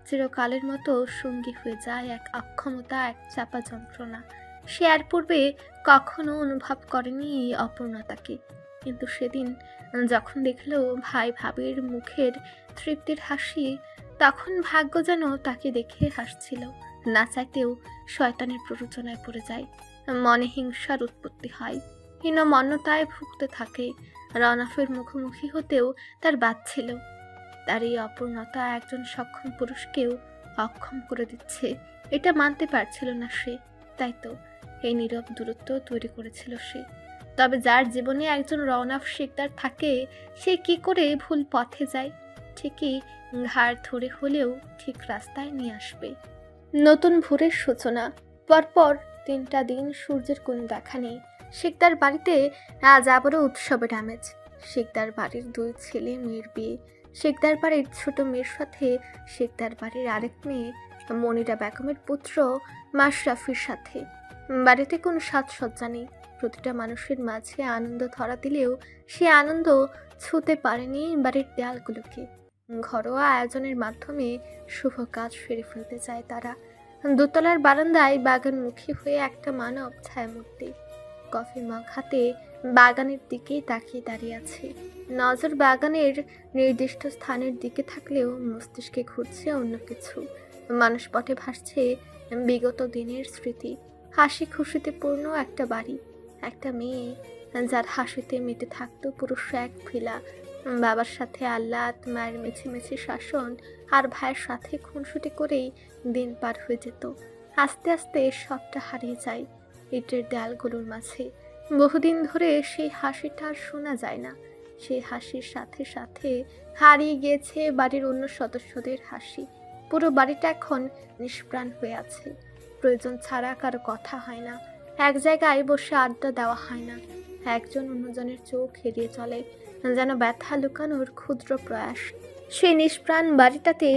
চিরকালের মতো সঙ্গী হয়ে যায় এক অক্ষমতা, এক চাপা যন্ত্রণা। সে আর পূর্বে কখনো অনুভব করেনি এই অপূর্ণতাকে, কিন্তু সেদিন যখন দেখল ভাই ভাবির মুখের তৃপ্তির হাসি, তখন ভাগ্য যেন তাকে দেখে হাসছিল। না চাইতেও শয়তানের প্ররোচনায় পড়ে যায়, মনে হিংসার উৎপত্তি হয়, হীনমন্যতায় ভুগতে থাকে। রনফের মুখোমুখি হতেও তার বাদ ছিল। তার এই অপূর্ণতা একজন সক্ষম পুরুষকেও অক্ষম করে দিচ্ছে, এটা মানতে পারছিল না সে। তাই তো এই নীরব দূরত্ব তৈরি করেছিল সে। তবে যার জীবনে একজন রওনাফ শিকদার থাকে, সে কি করে ভুল পথে যায়? ঠিকই ঘাড় ধরে হলেও ঠিক রাস্তায় নিয়ে আসবে। নতুন ভোরের সূচনা। পরপর 3টা দিন সূর্যের কোনো দেখা নেই। শিকদার বাড়িতে আজ আবারও উৎসবের আমেজ। শিকদার বাড়ির 2 ছেলে মেয়ের বিয়ে। শিকদার বাড়ির ছোট মেয়ের সাথে শিকদার বাড়ির আরেক মেয়ে মনিরা বেগমের পুত্র মাশরাফির সাথে। বাড়িতে কোনো সাজসজ্জা নেই। প্রতিটা মানুষের মাঝে আনন্দ ধরা দিলেও সে আনন্দ ছুঁতে পারেনি বাড়ির দেয়ালগুলোকে। ঘরোয়া আয়োজনের মাধ্যমে শুভ কাজ সেরে ফেলতে চায় তারা। দোতলার বারান্দায় বাগানমুখী হয়ে একটা মানব ছায়ামূর্তি কফি মগ হাতে বাগানের দিকে তাকিয়ে দাঁড়িয়ে আছে। নজর বাগানের নির্দিষ্ট স্থানের দিকে থাকলেও মস্তিষ্কে ঘুরছে অন্য কিছু। মানসপটে ভাসছে বিগত দিনের স্মৃতি। হাসি খুশিতে পূর্ণ একটা বাড়ি, একটা মেয়ে যার হাসিতে মেতে থাকতো পুরুষ এক ভিলা। বাবার সাথে আহ্লাদ, মায়ের মেছে শাসন আর ভাইয়ের সাথে খুনসুটি করেই দিন পার হয়ে যেত। আস্তে আস্তে সবটা হারিয়ে যায় ইটের দেয়ালগুলোর মাঝে। বহুদিন ধরে সেই হাসিটা আর শোনা যায় না। সেই হাসির সাথে সাথে হারিয়ে গিয়েছে বাড়ির অন্য সদস্যদের হাসি। পুরো বাড়িটা এখন নিষ্প্রাণ হয়ে আছে। প্রয়োজন ছাড়া কারো কথা হয় না, এক জায়গায় বসে আড্ডা দেওয়া হয় না। একজন অন্যজনের চোখ এড়িয়ে চলে, যেন ব্যথা লুকানোর ক্ষুদ্র প্রয়াস। সেই নিষ্প্রাণ বাড়িটাতে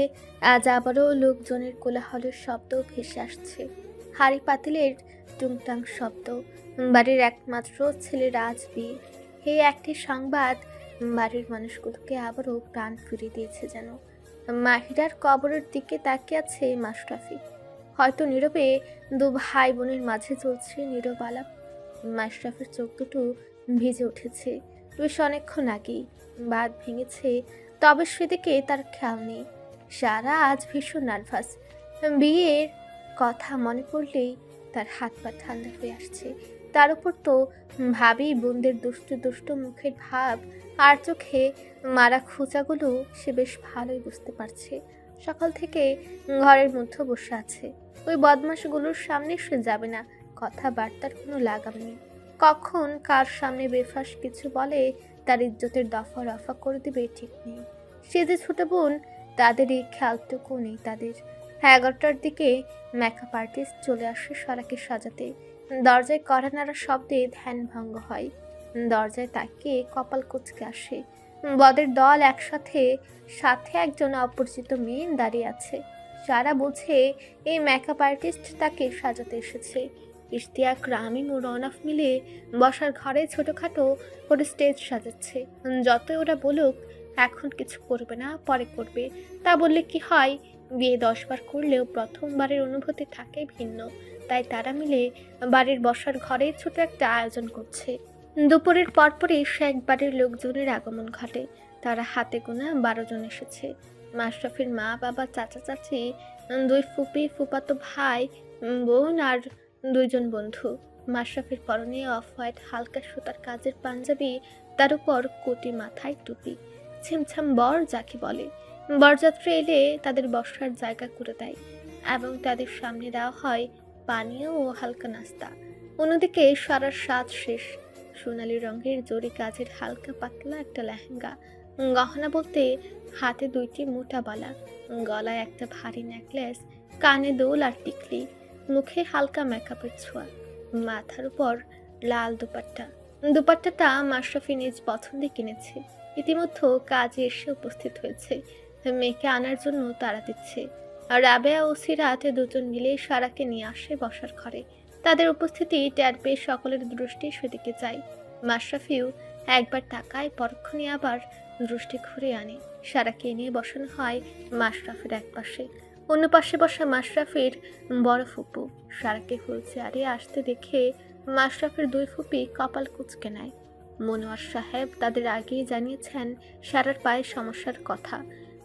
আজ আবারও লোকজনের কোলাহলের শব্দ ভেসে আসছে, হাড়ি পাতিলের টুংটাং শব্দ। বাড়ির একমাত্র ছেলের আজ বিয়ে। এই একটি সংবাদ বাড়ির মানুষগুলোকে আবারও প্রাণ ফিরিয়ে দিয়েছে যেন। মাহিরার কবরের দিকে তাকিয়ে আছে মাশরাফি। হয়তো নীরবে 2 ভাই বোনের মাঝে চলছে নীরব আলাপ। মাশরাফির চোখ দুটো ভিজে উঠেছে। বেশ অনেকক্ষণ আগেই বাঁধ ভেঙেছে, তবে সেদিকে তার খেয়াল নেই। সারা আজ ভীষণ নার্ভাস। বিয়ের কথা মনে পড়লেই তার হাত পা ঠান্ডা হয়ে আসছে। তার উপর তো ভাবি বোনদের দুষ্ট মুখের ভাব আর চোখে মারা খোঁচাগুলো সে বেশ ভালোই বুঝতে পারছে। সকাল থেকে ঘরের মধ্যে বসে আছে। ওই বদমাশগুলোর সামনে সে যাবে না, কথাবার্তার কোনো লাগাম নেই। কখন কার সামনে বেফাস কিছু বলে তার ইজ্জতের দফা রফা করে দিবে ঠিক নেই। সে যে ছোট বোন, তাদের এই খেয়ালটুকু নেই তাদের। 11টার দিকে মেকআপ আর্টিস্ট চলে আসে সারাকে সাজাতে। দরজায় কড়া নাড়া শব্দে ধ্যান ভঙ্গ হয়। দরজায় তাকিয়ে কপাল কুঁচকে আসে। বদের দল একসাথে, সাথে একজন অপরিচিত মেয়ে দাঁড়িয়ে আছে। সারা বোঝে এই মেকআপ আর্টিস্ট তাকে সাজাতে এসেছে। ইশতিয়াক, রামিম ও রনফ মিলে বসার ঘরে ছোটখাটো করে স্টেজ সাজাচ্ছে। যতই ওরা বলুক এখন কিছু করবে না, পরে করবে, তা বললে কি হয়? বিয়ে 10 বার করলেও প্রথমবারের অনুভূতি থাকে ভিন্ন। তাই তারা মিলে বাড়ির বসার ঘরে ছোট একটা আয়োজন করছে। দুপুরের পরপরই শেখ বাড়ির লোকজনের আগমন ঘটে। তারা হাতে গোনা 12 জন এসেছে। মাশরাফির মা, বাবা, চাচা, চাচি, 2 ফুপি, ফুপাতো ভাই, বোন আর 2 জন বন্ধু। মাশরাফির পরনে অফ হোয়াইট হালকা সুতার কাজের পাঞ্জাবি, তার উপর কোটি, মাথায় টুপি। ছিমছাম বর যাকে বলে। বরযাত্রী এলে তাদের বসার জায়গা করে দেয় এবং তাদের সামনে দেওয়া হয় পানীয় ও হালকা নাস্তা। অন্যদিকে সারার সাজ শেষ। সোনালি রঙের জরি কাজের হালকা পাতলা একটা লেহেঙ্গা, গহনা বলতে হাতে 2টি মোটা বালা, গলায় একটা ভারী নেকলেস, কানে দোল আর টিকলি, মুখে হালকা মেকআপের ছোঁয়া, মাথার উপর লাল দুপাট্টাটা মাশরাফি নিজ পছন্দে কিনেছে। ইতিমধ্যে কাজে এসে উপস্থিত হয়েছে। মেয়েকে আনার জন্য তাড়া দিচ্ছে। আর রাবেয়া ও সিরাত 2 জন মিলে সারাকে নিয়ে আসে বসার ঘরে। তাদের উপস্থিতি টের পেয়ে সকলের দৃষ্টি সেদিকে যায়। মাশরাফিও একবার তাকায়, পরক্ষণে আবার দৃষ্টি ঘুরে আনে। সারাকে নিয়ে বসানো হয় মাশরাফির এক পাশে। অন্য পাশে বসা মাশরাফির বড় ফুপু। সারাকে হুইল চেয়ারে আসতে দেখে মাশরাফির 2 ফুপি কপাল কুঁচকে নেয়। মনোয়ার সাহেব তাদের আগেই জানিয়েছেন সারার পায়ে সমস্যার কথা।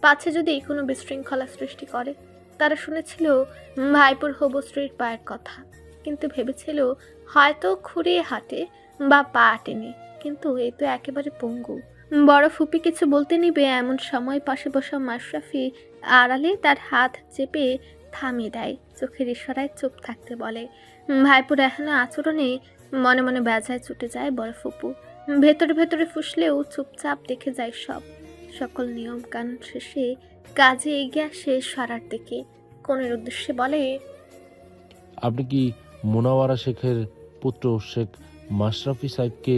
পাছে যদি কোনো বিশৃঙ্খলা সৃষ্টি করে। তারা শুনেছিল ভাইপুর হবু স্ত্রীর পায়ের কথা, কিন্তু ভেবেছিল হয়তো খুঁড়িয়ে হাঁটে বা পা টেনে, কিন্তু এ তো একেবারে পঙ্গু। বড় ফুপি কিছু বলতে নিবে এমন সময় পাশে বসা মাশরাফি আড়ালে তার হাত চেপে থামিয়ে দেয়, চোখের ইশারায় চুপ থাকতে বলে। ভাইপুর এখনো আচরণে মনে মনে বেজায় ছুটে যায় বড় ফুপু। ভেতরে ভেতরে ফুসলেও চুপচাপ দেখে যায় সকল নিয়ম কানুন শেষে কাজে এগিয়ে আসে সারার দিকে। কোনের উদ্দেশ্যে বলে, আপনি কি মোনাওয়ারা শেখের পুত্র শেখ মাশরাফি সাহেবকে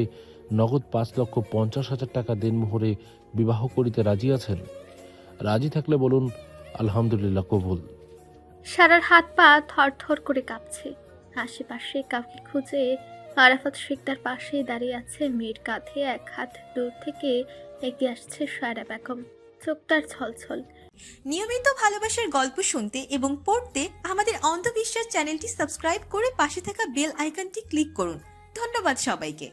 নগদ 5,50,000 টাকা দেনমোহরে বিবাহ করিতে রাজি আছেন? রাজি থাকলে বলুন আলহামদুলিল্লাহ কবুল। সারার হাত পা থরথর করে কাঁপছে। আশেপাশে কাউকে খুঁজে আরাফাত শেখ তার পাশেই দাঁড়িয়ে আছে, মেয়ের কাঁধে এক হাত দূর থেকে এগিয়ে আসছে সারা বেগম, চোখ তার ছলছল। নিয়মিত ভালোবাসার গল্প শুনতে এবং পড়তে আমাদের অন্ধবিশ্বাস চ্যানেলটি সাবস্ক্রাইব করে পাশে থাকা বেল আইকনটি ক্লিক করুন। ধন্যবাদ সবাইকে।